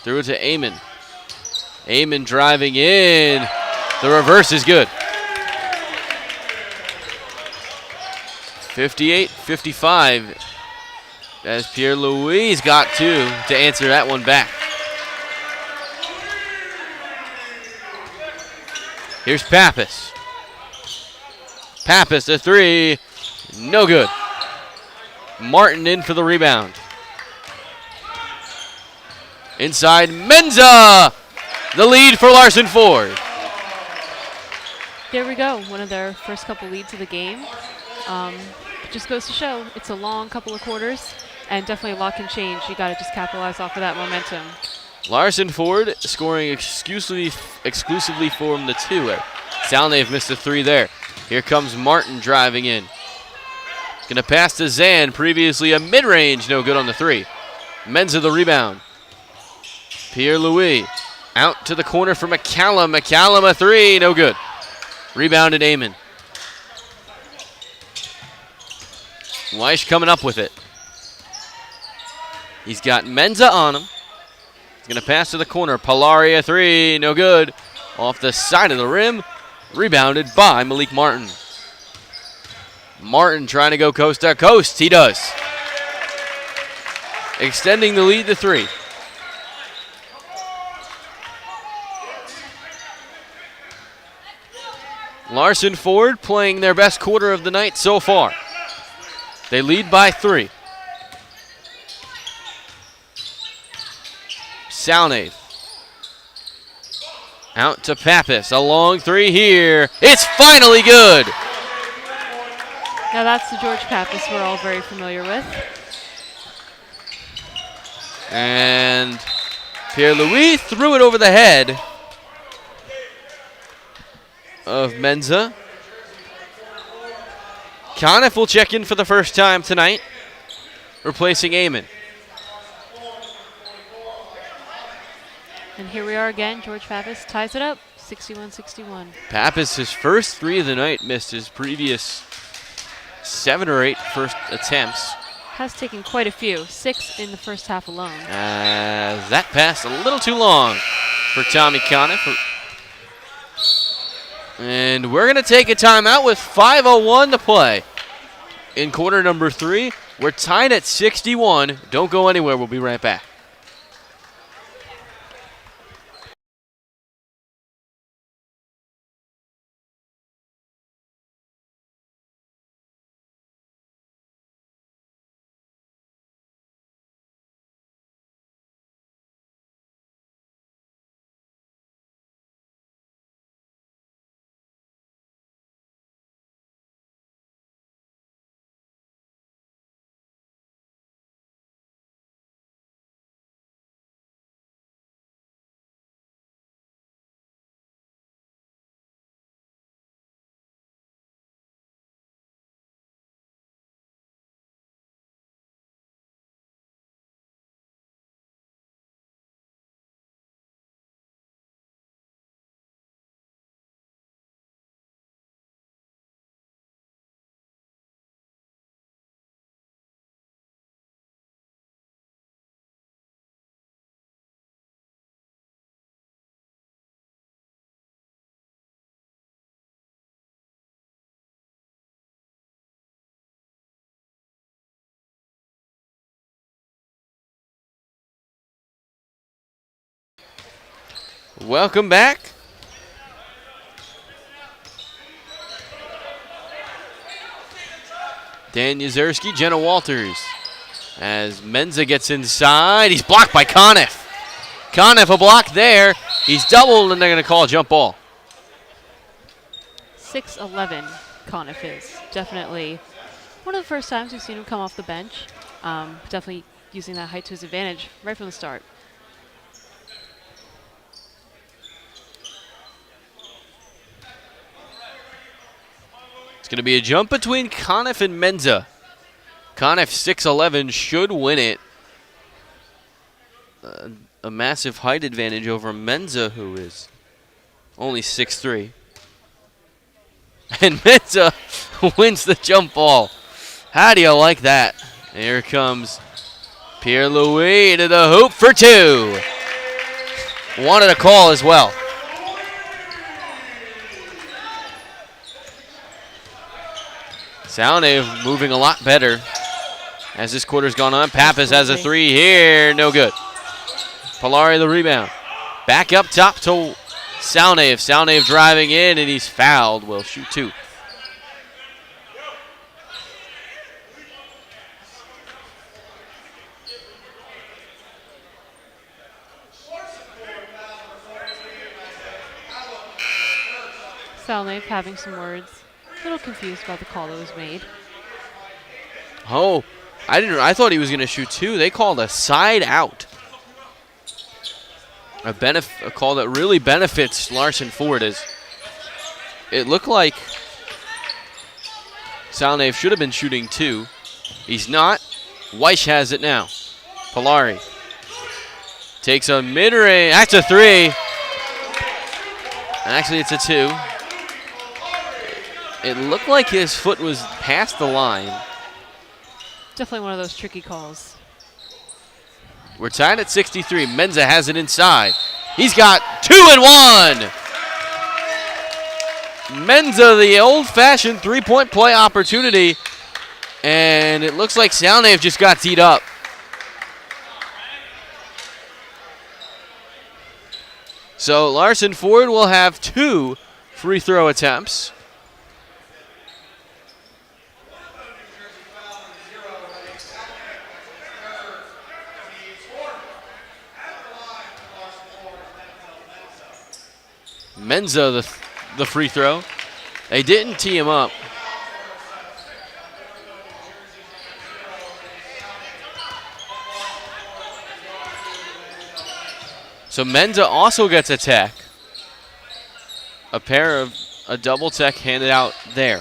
threw it to Amon. Amon driving in. The reverse is good. 58-55. As Pierre-Louis got 2 to answer that one back. Here's Pappas. Pappas, the 3. No good. Martin in for the rebound. Inside, Menza! The lead for Larson Ford. There we go. One of their first couple leads of the game. Just goes to show it's a long couple of quarters, and definitely a lot can change. You got to just capitalize off of that momentum. Larson Ford scoring exclusively from the 2. Salnave missed the 3 there. Here comes Martin driving in. He's going to pass to Zan. Previously a mid-range, no good on the 3. Menza the rebound. Pierre-Louis out to the corner for McCallum. McCallum a 3, no good. Rebounded Amon. Weish coming up with it. He's got Menza on him. He's going to pass to the corner. Polari a 3, no good. Off the side of the rim. Rebounded by Malik Martin. Martin trying to go coast to coast. He does. Extending the lead to 3. Larson Ford playing their best quarter of the night so far. They lead by 3. Salnave. Out to Pappas. A long 3 here. It's finally good. Now that's the George Pappas we're all very familiar with. And Pierre-Louis threw it over the head of Menza. Conniff will check in for the first time tonight, replacing Amon. And here we are again. George Pappas ties it up, 61-61. Pappas, his first 3 of the night, missed his previous 7 or 8 first attempts. Has taken quite a few, 6 in the first half alone. That pass a little too long for Tommy Conniff. And we're going to take a timeout with 5:01 to play. In quarter number 3, we're tied at 61. Don't go anywhere. We'll be right back. Welcome back. Dan Yuzerski, Jenna Walters. As Menza gets inside, he's blocked by Conniff. Conniff a block there. He's doubled, and they're going to call a jump ball. 6'11", Conniff is. Definitely one of the first times we've seen him come off the bench. Definitely using that height to his advantage right from the start. It's going to be a jump between Conniff and Menza. Conniff, 6'11", should win it. A massive height advantage over Menza, who is only 6'3". And Menza wins the jump ball. How do you like that? Here comes Pierre-Louis to the hoop for two. Wanted a call as well. Salnave moving a lot better as this quarter's gone on. Pappas has a three here, no good. Polari the rebound. Back up top to Salnave. Salnave driving in, and he's fouled. Will shoot two. Salnave having some words. A little confused about the call that was made. Oh, I thought he was going to shoot two. They called a side out. A call that really benefits Larson Ford. As it looked like Salnave should have been shooting two. He's not. Weish has it now. Polari takes a mid-range. That's a three. Actually, it's a two. It looked like his foot was past the line. Definitely one of those tricky calls. We're tied at 63. Menza has it inside. He's got 2 and 1. Menza, the old-fashioned three-point play opportunity. And it looks like Salnave just got teed up. So Larson Ford will have 2 free throw attempts. Menza the free throw. They didn't tee him up. So Menza also gets a tech. A double tech handed out there.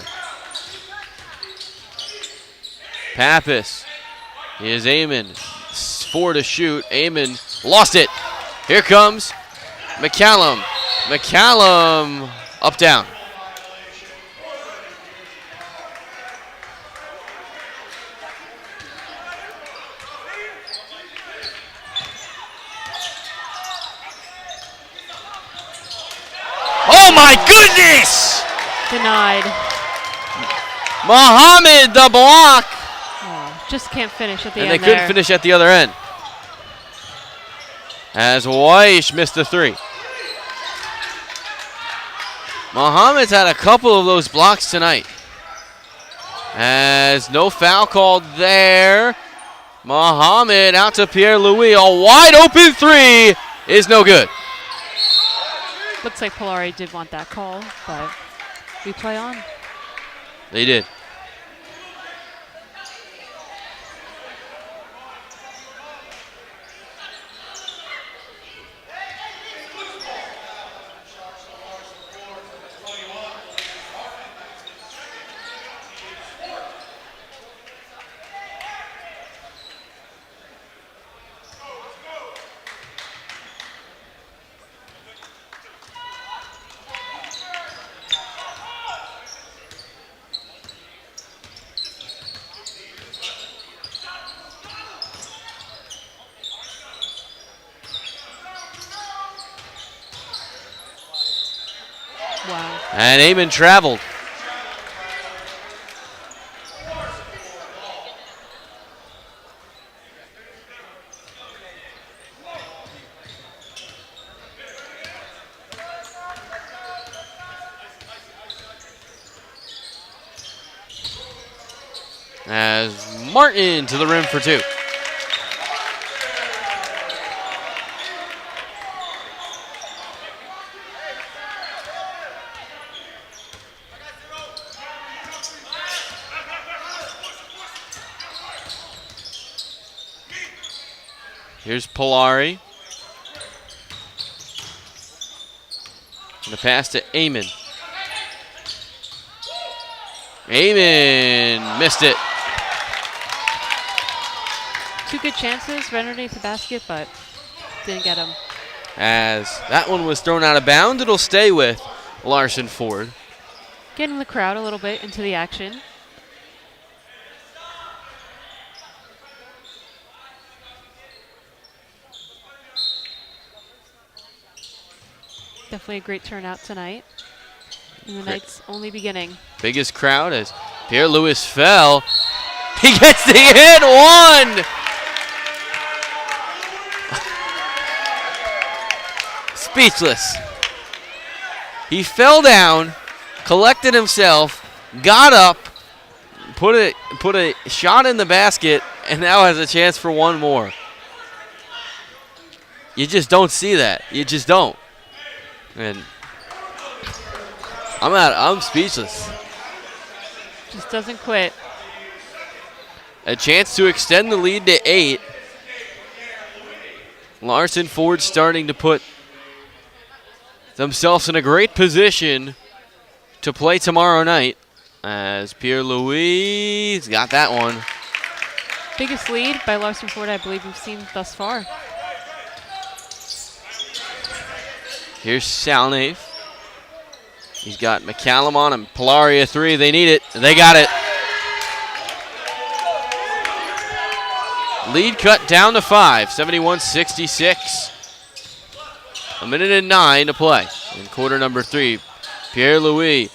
Pappas. He is Amon. 4 to shoot. Amon lost it. Here comes McCallum. McCallum up down. Oh my goodness! Denied. Muhammad the block. Oh, just can't finish at the And end they couldn't finish at the other end. As Weish missed the three. Muhammad's had a couple of those blocks tonight. As no foul called there. Muhammad out to Pierre-Louis. A wide open three is no good. Looks like Polari did want that call, but we play on. They did. Wow. And Amon traveled. as Martin to the rim for two. Here's Polari. And the pass to Amon. Amon missed it. Two good chances right underneath the basket, but didn't get them. As that one was thrown out of bounds, it'll stay with Larson Ford. Getting the crowd a little bit into the action. Definitely a great turnout tonight. And the night's only beginning. Biggest crowd as Pierre-Louis fell. He gets the hit, one! Speechless. He fell down, collected himself, got up, put a shot in the basket, and now has a chance for one more. You just don't see that. You just don't. And I'm speechless. Just doesn't quit. A chance to extend the lead to 8. Larson Ford starting to put themselves in a great position to play tomorrow night as Pierre-Louis got that one. Biggest lead by Larson Ford I believe we've seen thus far. Here's Salnave. He's got McCallum on him. Polari a three. They need it. They got it. Lead cut down to 5. 71-66. A minute and 9 to play in quarter number 3. Pierre-Louis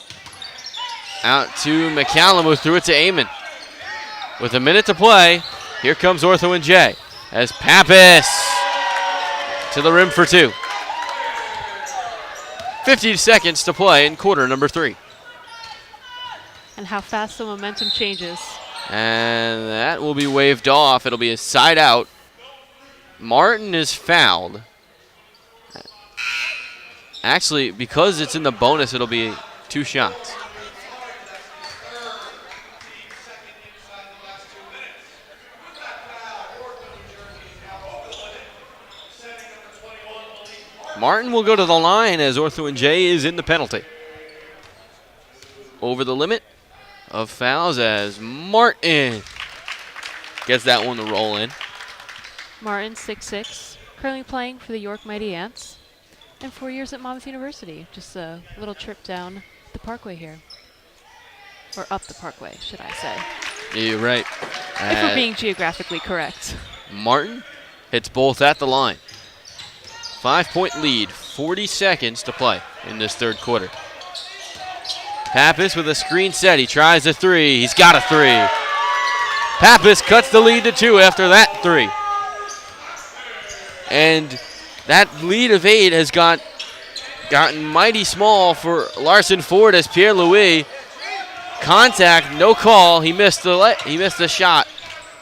out to McCallum, who threw it to Amon. With a minute to play, here comes Ortho-NJ as Pappas to the rim for 2. 50 seconds to play in quarter number 3. And how fast the momentum changes. And that will be waved off. It'll be a side out. Martin is fouled. Actually, because it's in the bonus, it'll be 2 shots. Martin will go to the line as Ortho-NJ is in the penalty. Over the limit of fouls as Martin gets that one to roll in. Martin, 6'6", currently playing for the York Mighty Ants, and 4 years at Monmouth University. Just a little trip down the parkway here. Or up the parkway, should I say. Yeah, you're right. If we're being geographically correct. Martin hits both at the line. 5-point lead, 40 seconds to play in this third quarter. Pappas with a screen set. He tries a 3. He's got a 3. Pappas cuts the lead to 2 after that 3. And that lead of 8 has gotten mighty small for Larson Ford as Pierre-Louis. Contact, no call. He missed the shot.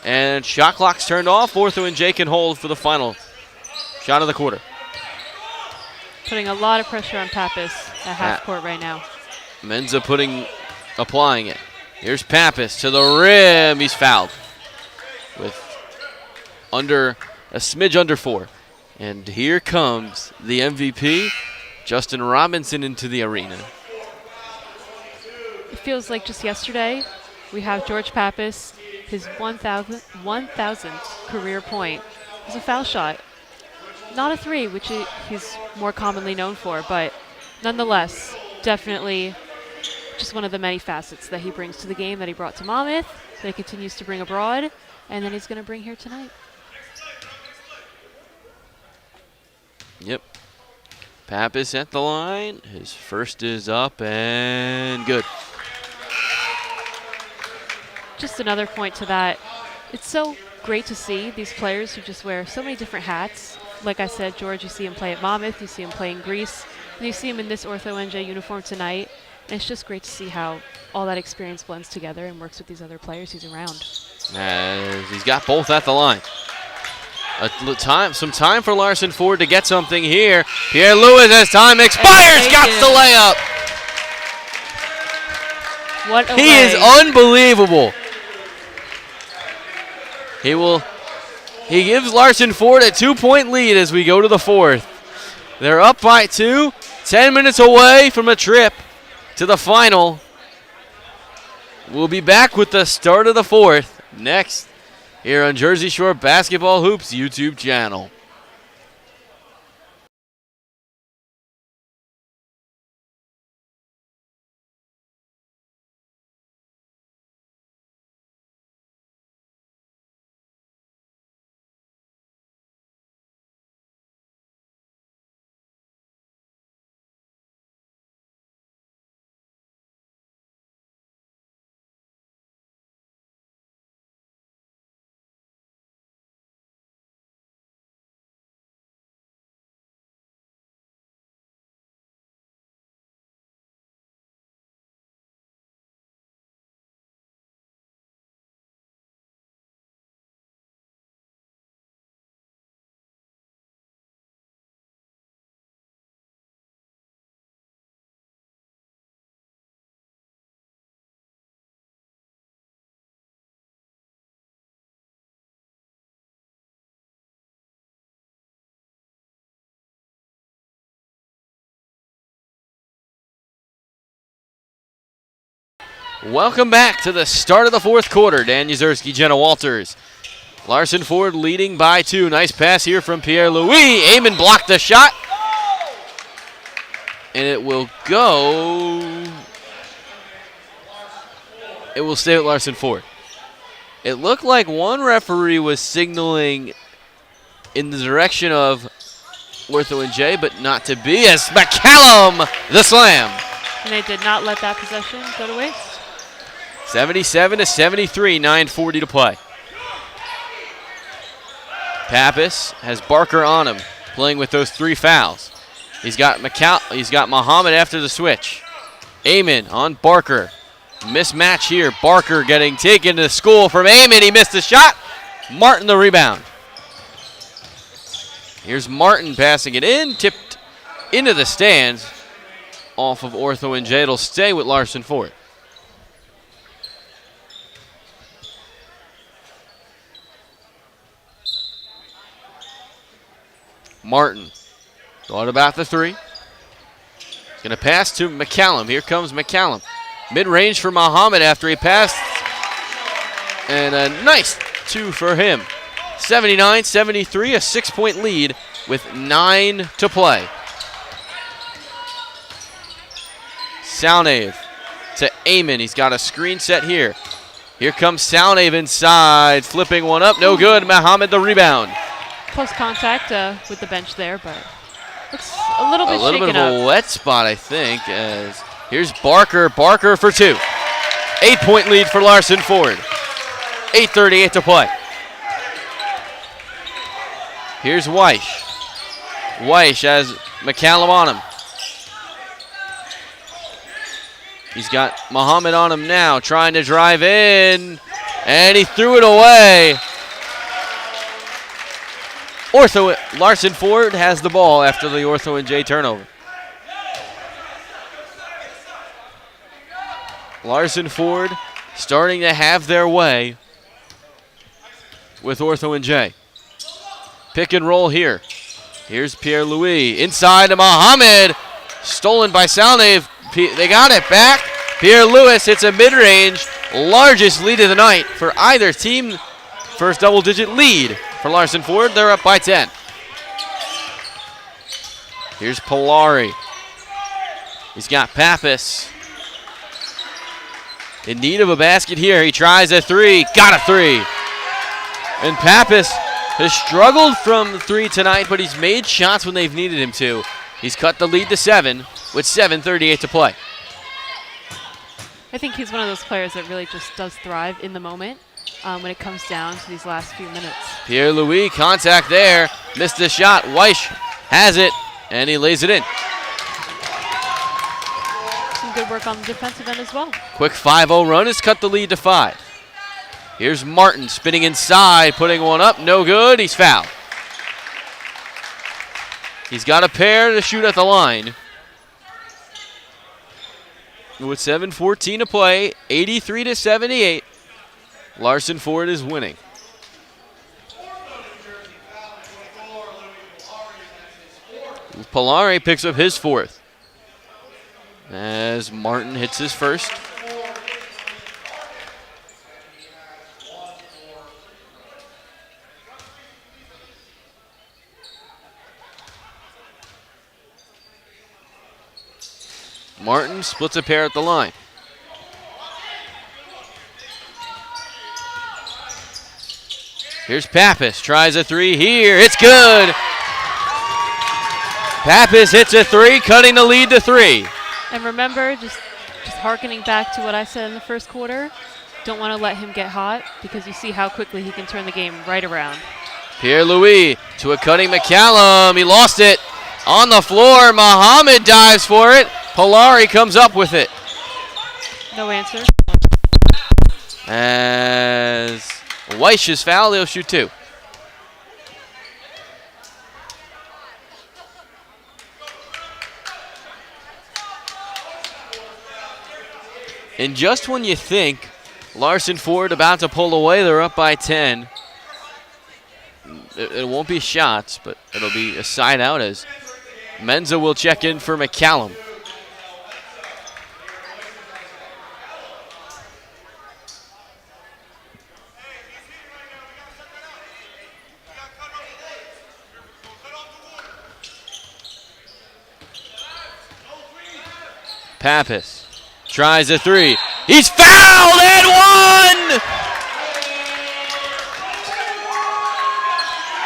And shot clock's turned off. Ortho-NJ can hold for the final shot of the quarter. Putting a lot of pressure on Pappas at half court right now. Menza applying it. Here's Pappas to the rim. He's fouled with a smidge under 4. And here comes the MVP, Justin Robinson, into the arena. It feels like just yesterday we have George Pappas, his 1,000th career point. It was a foul shot. Not a 3, which he's more commonly known for, but nonetheless, definitely just one of the many facets that he brings to the game that he brought to Monmouth, that he continues to bring abroad, and that he's going to bring here tonight. Yep. Pappas at the line. His first is up and good. Just another point to that. It's so great to see these players who just wear so many different hats. Like I said, George, you see him play at Monmouth, you see him play in Greece, And you see him in this Ortho-NJ uniform tonight, and it's just great to see how all that experience blends together and works with these other players he's around. As he's got both at the line. Some time for Larson Ford to get something here. Pierre Lewis, as time expires, got the layup. What a He is unbelievable. He gives Larson Ford a 2-point lead as we go to the fourth. They're up by 2, 10 minutes away from a trip to the final. We'll be back with the start of the fourth next here on Jersey Shore Basketball Hoops YouTube channel. Welcome back to the start of the fourth quarter. Dan Yuzerski, Jenna Walters. Larson Ford leading by 2. Nice pass here from Pierre Louis. Amon blocked the shot. And it will go. It will stay with Larson Ford. It looked like one referee was signaling in the direction of Ortho-NJ, but not to be, as McCallum the slam. And they did not let that possession go to waste. 77-73, 9:40 to play. Pappas has Barker on him, playing with those 3 fouls. He's got Muhammad after the switch. Amon on Barker. Mismatch here. Barker getting taken to school from Amon. He missed the shot. Martin the rebound. Here's Martin passing it in, tipped into the stands off of Ortho-NJ. It'll stay with Larson Ford. Martin thought about the 3. He's going to pass to McCallum. Here comes McCallum. Mid-range for Muhammad after he passed. And a nice 2 for him. 79-73, a 6-point lead with 9 to play. Salnave to Amon. He's got a screen set here. Here comes Salnave inside, flipping one up. No good. Muhammad the rebound. Close contact with the bench there, but looks a little bit shaken up. A little bit of a wet spot, I think, as here's Barker. Barker for 2. 8-point lead for Larson Ford. 8:38 to play. Here's Weish. Weish has McCallum on him. He's got Muhammad on him now, trying to drive in, and he threw it away. Larson Ford has the ball after the Ortho-NJ turnover. Larson Ford starting to have their way with Ortho-NJ. Pick and roll here. Here's Pierre Louis inside to Muhammad. Stolen by Salnave. They got it back. Pierre Lewis hits a mid-range. Largest lead of the night for either team. First double-digit lead for Larson Ford. They're up by 10. Here's Polari. He's got Pappas. In need of a basket here. He tries a 3. Got a 3. And Pappas has struggled from 3 tonight, but he's made shots when they've needed him to. He's cut the lead to 7 with 7:38 to play. I think he's one of those players that really just does thrive in the moment when it comes down to these last few minutes. Pierre Louis, contact there. Missed the shot. Weish has it, and he lays it in. good work on the defensive end as well. Quick 5-0 run has cut the lead to 5. Here's Martin spinning inside, putting one up. No good. He's fouled. He's got a pair to shoot at the line. With 7:14 to play, 83-78. Larson Ford is winning. Polari picks up his 4th. As Martin hits his first. Martin splits a pair at the line. Here's Pappas, tries a 3 here. It's good. Pappas hits a 3, cutting the lead to 3. And remember, just hearkening back to what I said in the first quarter, don't want to let him get hot because you see how quickly he can turn the game right around. Pierre-Louis to a cutting McCallum. He lost it on the floor. Muhammad dives for it. Polari comes up with it. No answer. As Weiss is fouled, he'll shoot 2. And just when you think Larson Ford about to pull away, they're up by 10. It won't be shots, but it'll be a side out as Menza will check in for McCallum. Pappas tries a 3. He's fouled and 1!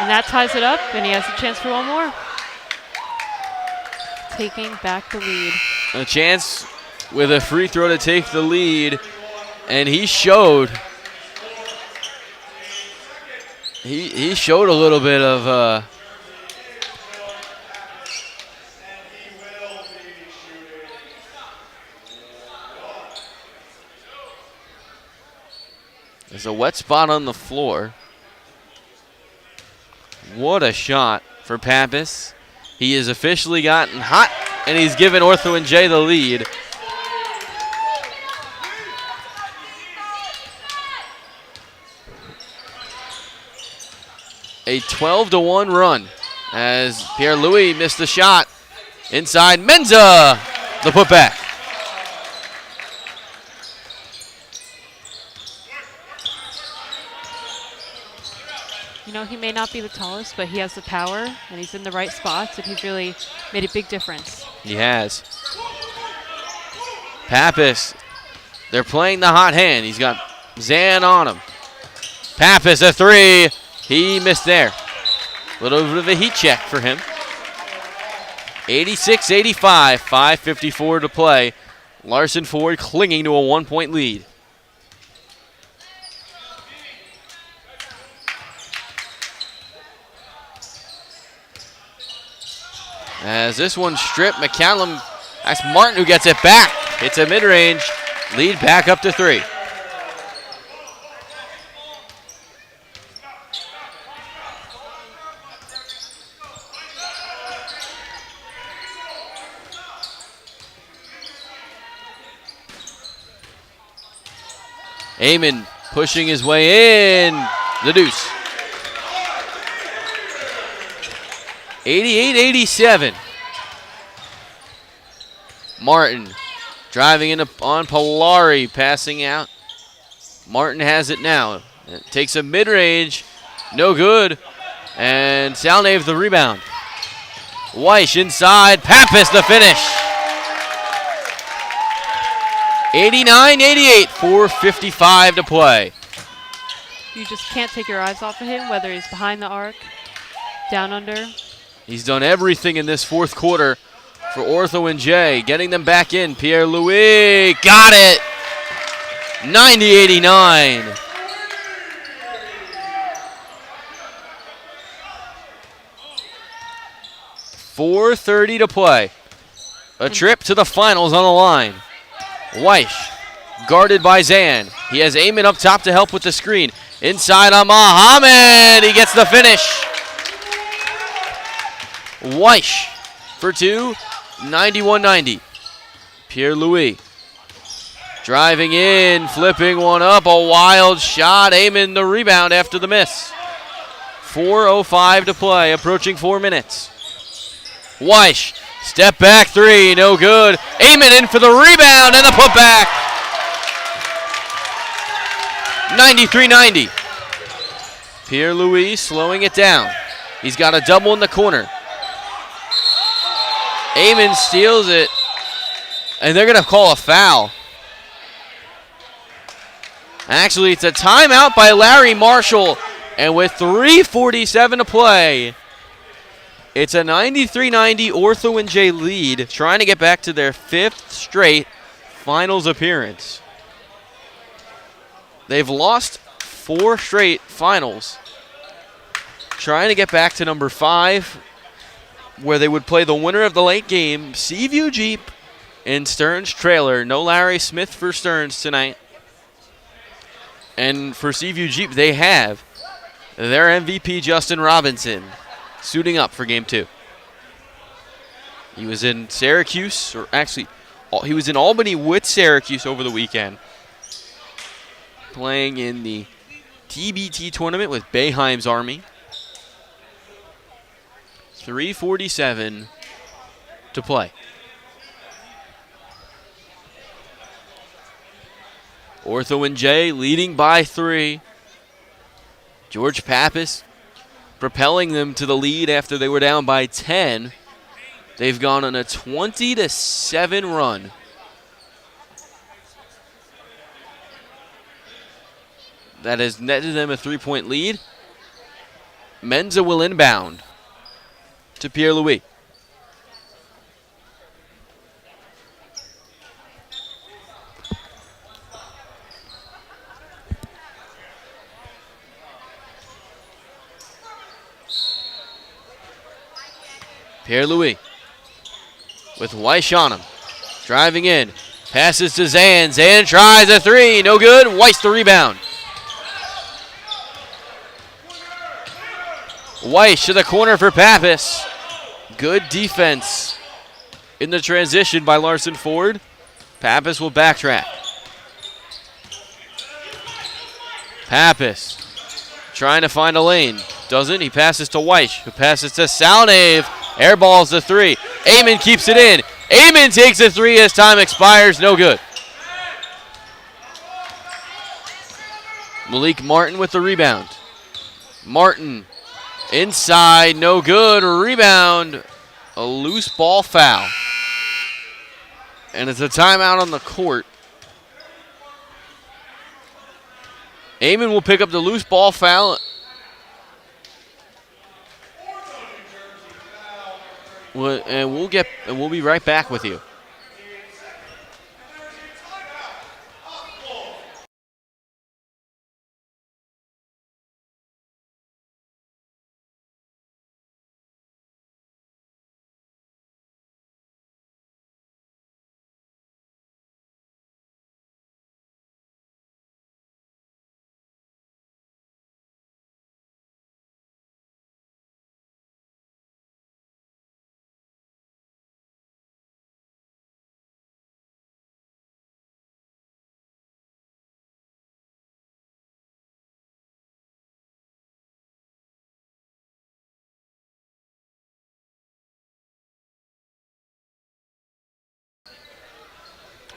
And that ties it up, and he has a chance for one more. Taking back the lead. A chance with a free throw to take the lead, and he showed. He showed a little bit of there's a wet spot on the floor. What a shot for Pappas. He has officially gotten hot, and he's given Ortho-NJ the lead. A 12-1 run as Pierre-Louis missed the shot. Inside, Menza, the putback. You know, he may not be the tallest, but he has the power, and he's in the right spots, and he's really made a big difference. He has. Pappas, they're playing the hot hand. He's got Zan on him. Pappas, a 3. He missed there. A little bit of a heat check for him. 86-85, 5:54 to play. Larson Ford clinging to a 1-point lead. As this one stripped, McCallum, that's Martin who gets it back. It's a mid-range, lead back up to 3. Amon pushing his way in, the deuce. 88-87. Martin driving in on Polari, passing out. Martin has it now. It takes a mid-range, no good. And Salnave the rebound. Weiss inside, Pappas the finish. 89-88, 4:55 to play. You just can't take your eyes off of him, whether he's behind the arc, down under. He's done everything in this fourth quarter for Ortho-NJ, getting them back in. Pierre-Louis got it. 90-89. .430 to play. A trip to the finals on the line. Weish, guarded by Zan. He has Eamon up top to help with the screen. Inside on Muhammad. He gets the finish. Weish for two, 91-90. Pierre-Louis driving in, flipping one up, a wild shot. Eamon the rebound after the miss. 4:05 to play, approaching 4 minutes. Weish, step back three, no good. Eamon in for the rebound and the putback. 93-90. Pierre-Louis slowing it down. He's got a double in the corner. Eamon steals it, and they're going to call a foul. Actually, it's a timeout by Larry Marshall, and with 3:47 to play, it's a 93-90 Ortho-NJ lead, trying to get back to their 5th straight finals appearance. They've lost 4 straight finals, trying to get back to number 5, where they would play the winner of the late game, Seaview Jeep and Stearns Trailer. No Larry Smith for Stearns tonight. And for Seaview Jeep, they have their MVP, Justin Robinson, suiting up for Game 2. He was in Syracuse, or actually, he was in Albany with Syracuse over the weekend, playing in the TBT tournament with Boeheim's Army. 3:47 to play. Ortho-NJ leading by 3. George Pappas propelling them to the lead after they were down by 10. They've gone on a 20-7 run. That has netted them a 3-point lead. Menza will inbound to Pierre-Louis. Pierre-Louis with Weish on him. Driving in. Passes to Zan. Zan tries a 3. No good. Weiss the rebound. Weiss to the corner for Pappas. Good defense in the transition by Larson Ford. Pappas will backtrack. Pappas trying to find a lane. Doesn't. He passes to Weiss, who passes to Salnave. Airballs the 3. Eamon keeps it in. Eamon takes a 3 as time expires. No good. Malik Martin with the rebound. Martin inside. No good. Rebound. A loose ball foul. And it's a timeout on the court. Eamon will pick up the loose ball foul. And we'll be right back with you.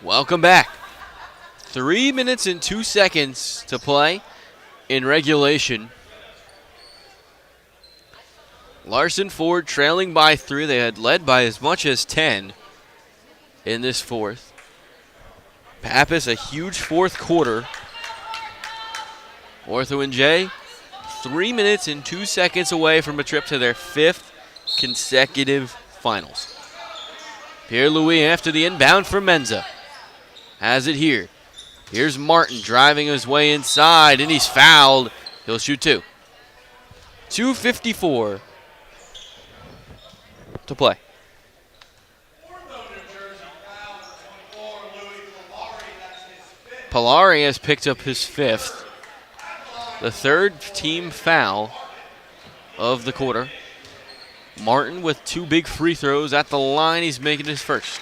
Welcome back. 3 minutes and 2 seconds to play in regulation. Larson Ford trailing by 3. They had led by as much as 10 in this fourth. Pappas, a huge fourth quarter. Ortho-NJ, 3 minutes and 2 seconds away from a trip to their 5th consecutive finals. Pierre-Louis after the inbound from Menza. Has it here. Here's Martin driving his way inside, and he's fouled. He'll shoot 2. 2:54 to play. Polari has picked up his 5th, the 3rd team foul of the quarter. Martin with 2 big free throws at the line. He's making his 1st.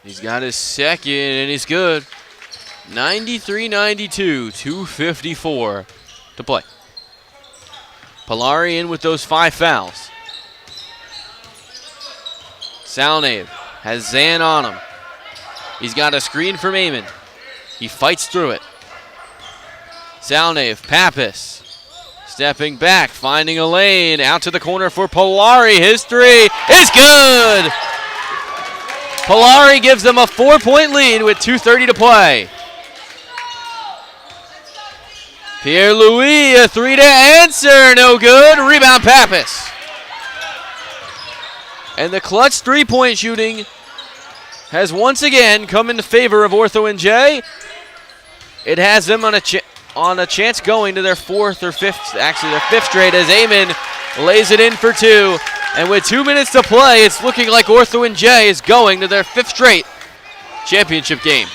He's got his 2nd, and he's good. 93-92, 2:54 to play. Polari in with those 5 fouls. Salnave has Zan on him. He's got a screen from Amon. He fights through it. Salnave, Pappas, stepping back, finding a lane, out to the corner for Polari. His 3 is good! Polari gives them a 4-point lead with 2:30 to play. Pierre-Louis, a 3 to answer, no good. Rebound, Pappas. And the clutch 3-point shooting has once again come in favor of Ortho-NJ. It has them on a chance going to their 4th or 5th, actually their 5th straight, as Amon lays it in for 2. And with 2 minutes to play, it's looking like Ortho-NJ is going to their 5th straight championship game.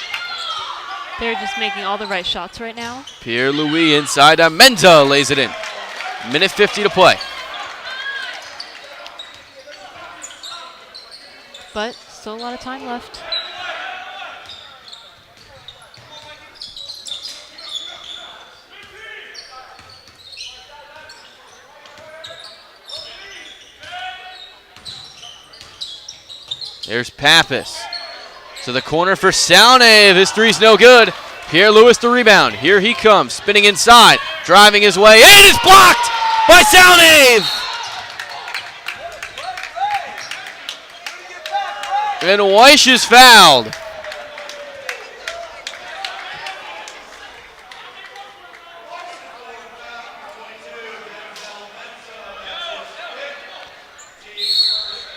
They're just making all the right shots right now. Pierre-Louis inside, Menza lays it in. Minute 50 to play. But still a lot of time left. There's Pappas. To the corner for Salnave. His 3's no good. Pierre-Louis the rebound. Here he comes, spinning inside, driving his way, and it's blocked by Salnave! And Weish is fouled.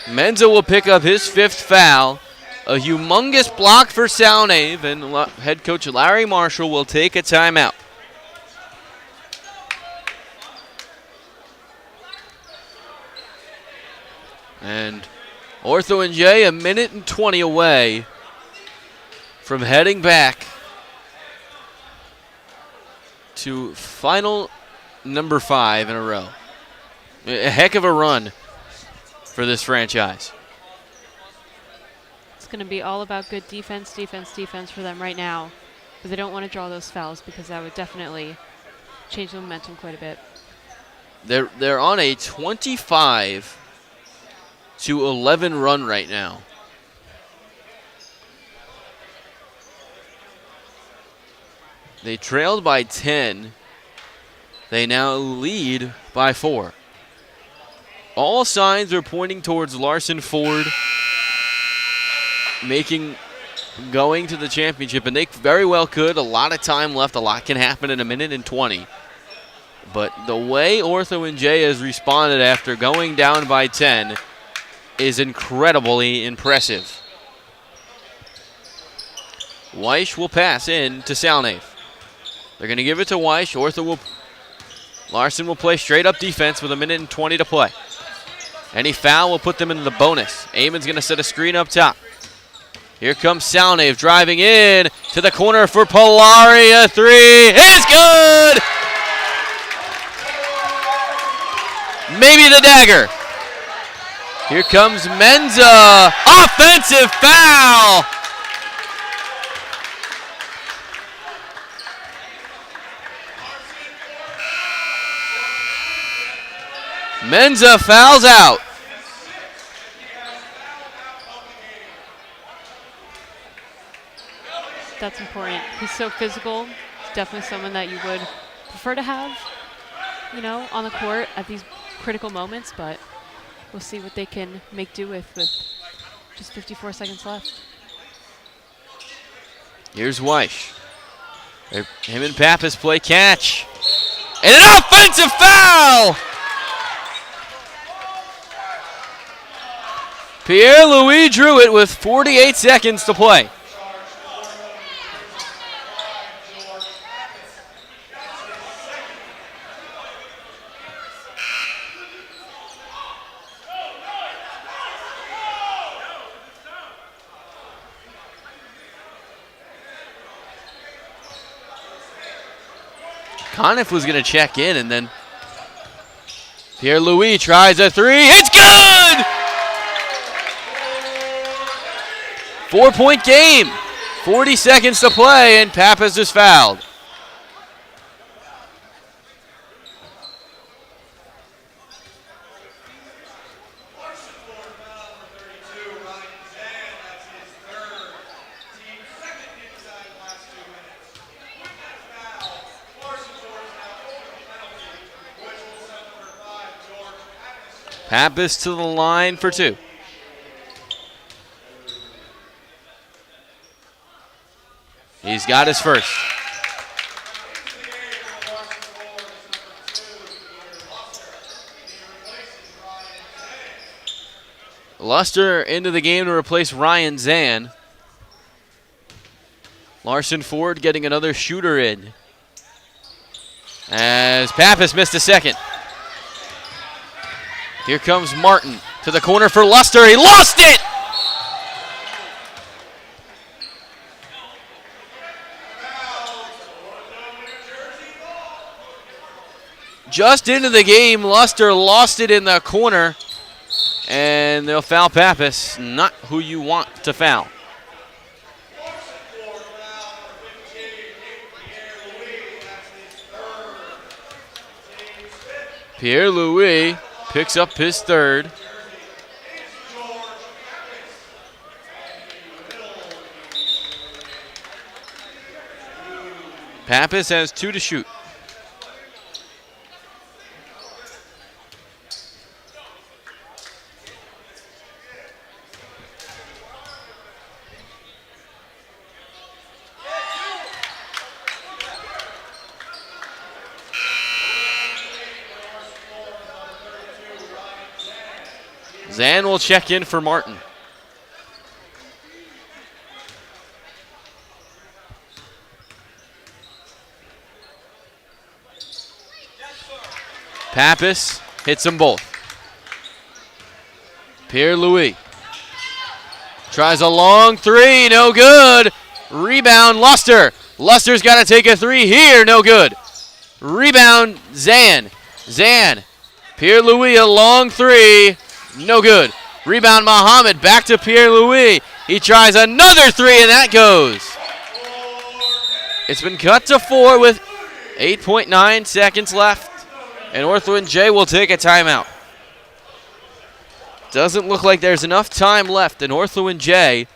Menza will pick up his 5th foul. A humongous block for Salnave, and head coach Larry Marshall will take a timeout. And Ortho-NJ a minute and 20 away from heading back to final number 5 in a row. A heck of a run for this franchise. It's going to be all about good defense, defense, defense for them right now. But they don't want to draw those fouls because that would definitely change the momentum quite a bit. They're on a 25-11 run right now. They trailed by 10. They now lead by 4. All signs are pointing towards Larson Ford going to the championship, and they very well could. A lot of time left. A lot can happen in a minute and 20. But the way Ortho-NJ has responded after going down by 10 is incredibly impressive. Weish will pass in to Salnave. They're going to give it to Weish. Larson will play straight up defense with a minute and 20 to play. Any foul will put them into the bonus. Amon's going to set a screen up top. Here comes Salnave driving in to the corner for Polari. A 3 is good! Maybe the dagger. Here comes Menza. Offensive foul! Menza fouls out. That's important. He's so physical. He's definitely someone that you would prefer to have, on the court at these critical moments, but we'll see what they can make do with just 54 seconds left. Here's Weish. Him and Pappas play catch. And an offensive foul! Pierre-Louis drew it with 48 seconds to play. Conniff was going to check in, and then Pierre-Louis tries a three. It's good! 4-point game. 40 seconds to play, and Pappas is fouled. Pappas to the line for two. He's got his first. Luster into the game to replace Ryan Zan. Larson Ford getting another shooter in, as Pappas missed a second. Here comes Martin to the corner for Luster. He lost it! Just into the game, Luster lost it in the corner, and they'll foul Pappas, not who you want to foul. Pierre-Louis picks up his third. Pappas has two to shoot. Zan will check in for Martin. Pappas hits them both. Pierre-Louis tries a long three, no good. Rebound, Luster. Luster's got to take a three here, no good. Rebound, Zan. Zan, Pierre-Louis a long three, no good. Rebound, Muhammad, back to Pierre-Louis. He tries another three, and that goes. It's been cut to 4 with 8.9 seconds left, and Ortho-NJ will take a timeout. Doesn't look like there's enough time left, and Ortho-NJ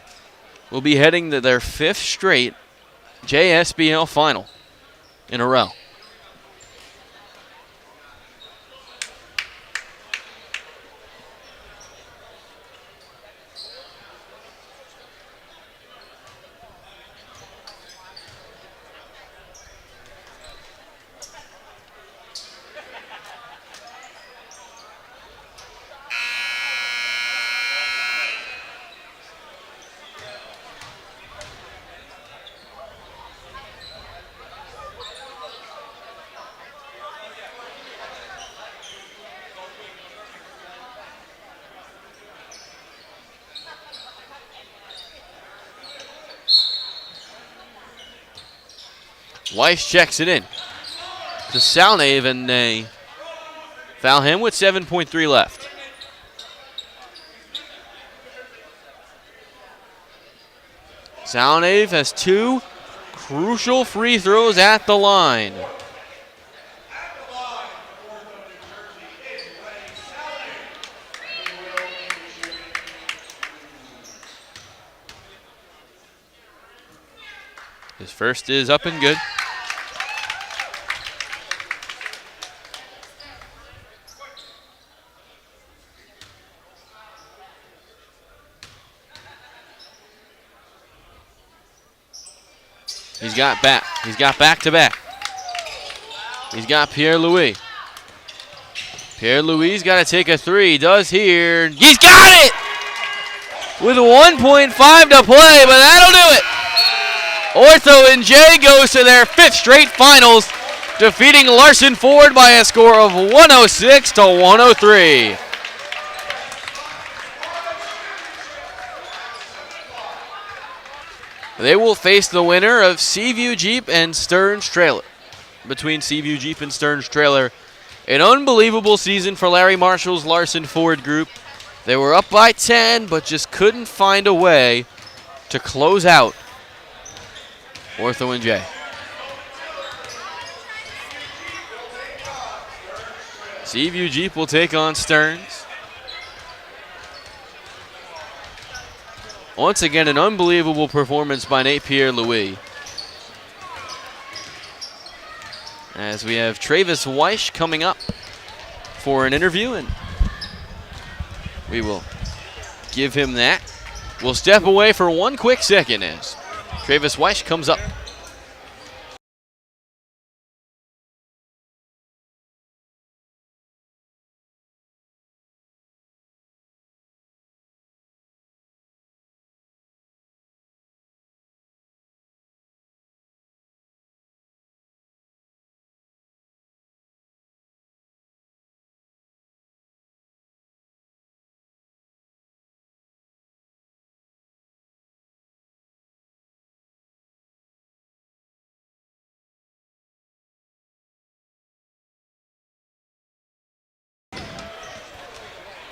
will be heading to their 5th straight JSBL final in a row. Weiss checks it in to Salnave, and they foul him with 7.3 left. Salnave has 2 crucial free throws at the line. His first is up and good. He's got back. He's got back-to-back. He's got Pierre-Louis. Pierre-Louis got to take a three. He does here. He's got it! With 1.5 to play, but that'll do it. Ortho-NJ goes to their 5th straight finals, defeating Larson Ford by a score of 106 to 103. They will face the winner of Seaview Jeep and Stearns Trailer. between Seaview Jeep and Stearns Trailer. An unbelievable season for Larry Marshall's Larson Ford Group. They were up by 10, but just couldn't find a way to close out Ortho-NJ. Seaview Jeep will take on Stearns. Once again, an unbelievable performance by Nate Pierre-Louis. As we have Travis Weish coming up for an interview, and we will give him that. We'll step away for one quick second as Travis Weish comes up.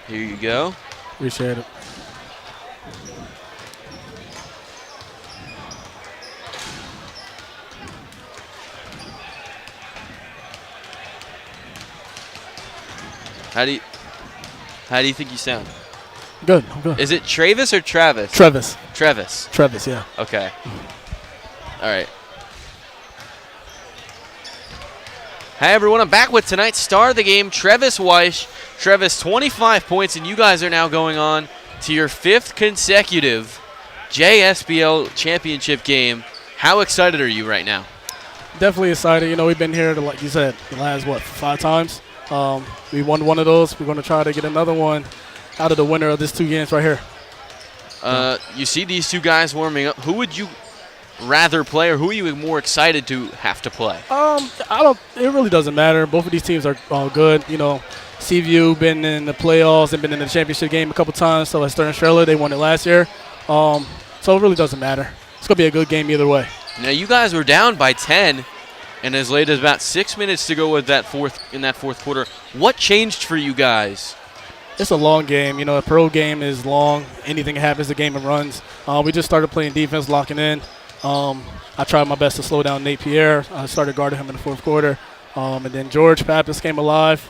Here you go. Appreciate it. How do you think you sound? Good. I'm good. Is it Travis or Travis? Travis. Travis. Yeah. Okay. All right. Hi, everyone. I'm back with tonight's star of the game, Travis Weish. Travis, 25 points, and you guys are now going on to your 5th consecutive JSBL championship game. How excited are you right now? Definitely excited. You know, we've been here, like you said, the last, 5 times. We won one of those. We're going to try to get another one out of the winner of these 2 games right here. You see these 2 guys warming up. Who would you rather play, or who are you more excited to have to play? It really doesn't matter. Both of these teams are good. You know, Seaview been in the playoffs and been in the championship game a couple times. So at Stearns Trailer, they won it last year. So it really doesn't matter. It's going to be a good game either way. Now, you guys were down by 10, and as late as about 6 minutes to go with that fourth quarter. What changed for you guys? It's a long game. You know, a pro game is long. Anything happens, the game runs. We just started playing defense, locking in. I tried my best to slow down Nate Pierre. I started guarding him in the 4th quarter. And then George Pappas came alive.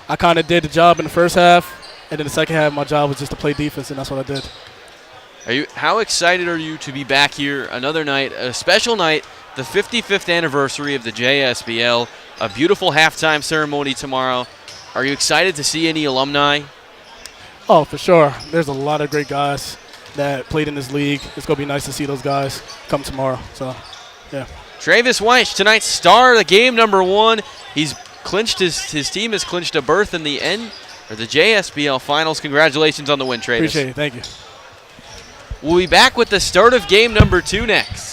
I kind of did the job in the first half, and then the second half, my job was just to play defense, and that's what I did. How excited are you to be back here another night, a special night, the 55th anniversary of the JSBL, a beautiful halftime ceremony tomorrow. Are you excited to see any alumni? Oh, for sure. There's a lot of great guys that played in this league. It's going to be nice to see those guys come tomorrow. So, yeah. Travis Weish, tonight's star of the game, number 1. He's clinched his team has clinched a berth in the JSBL finals. Congratulations on the win, Travis. Appreciate it. Thank you. We'll be back with the start of game number 2 next.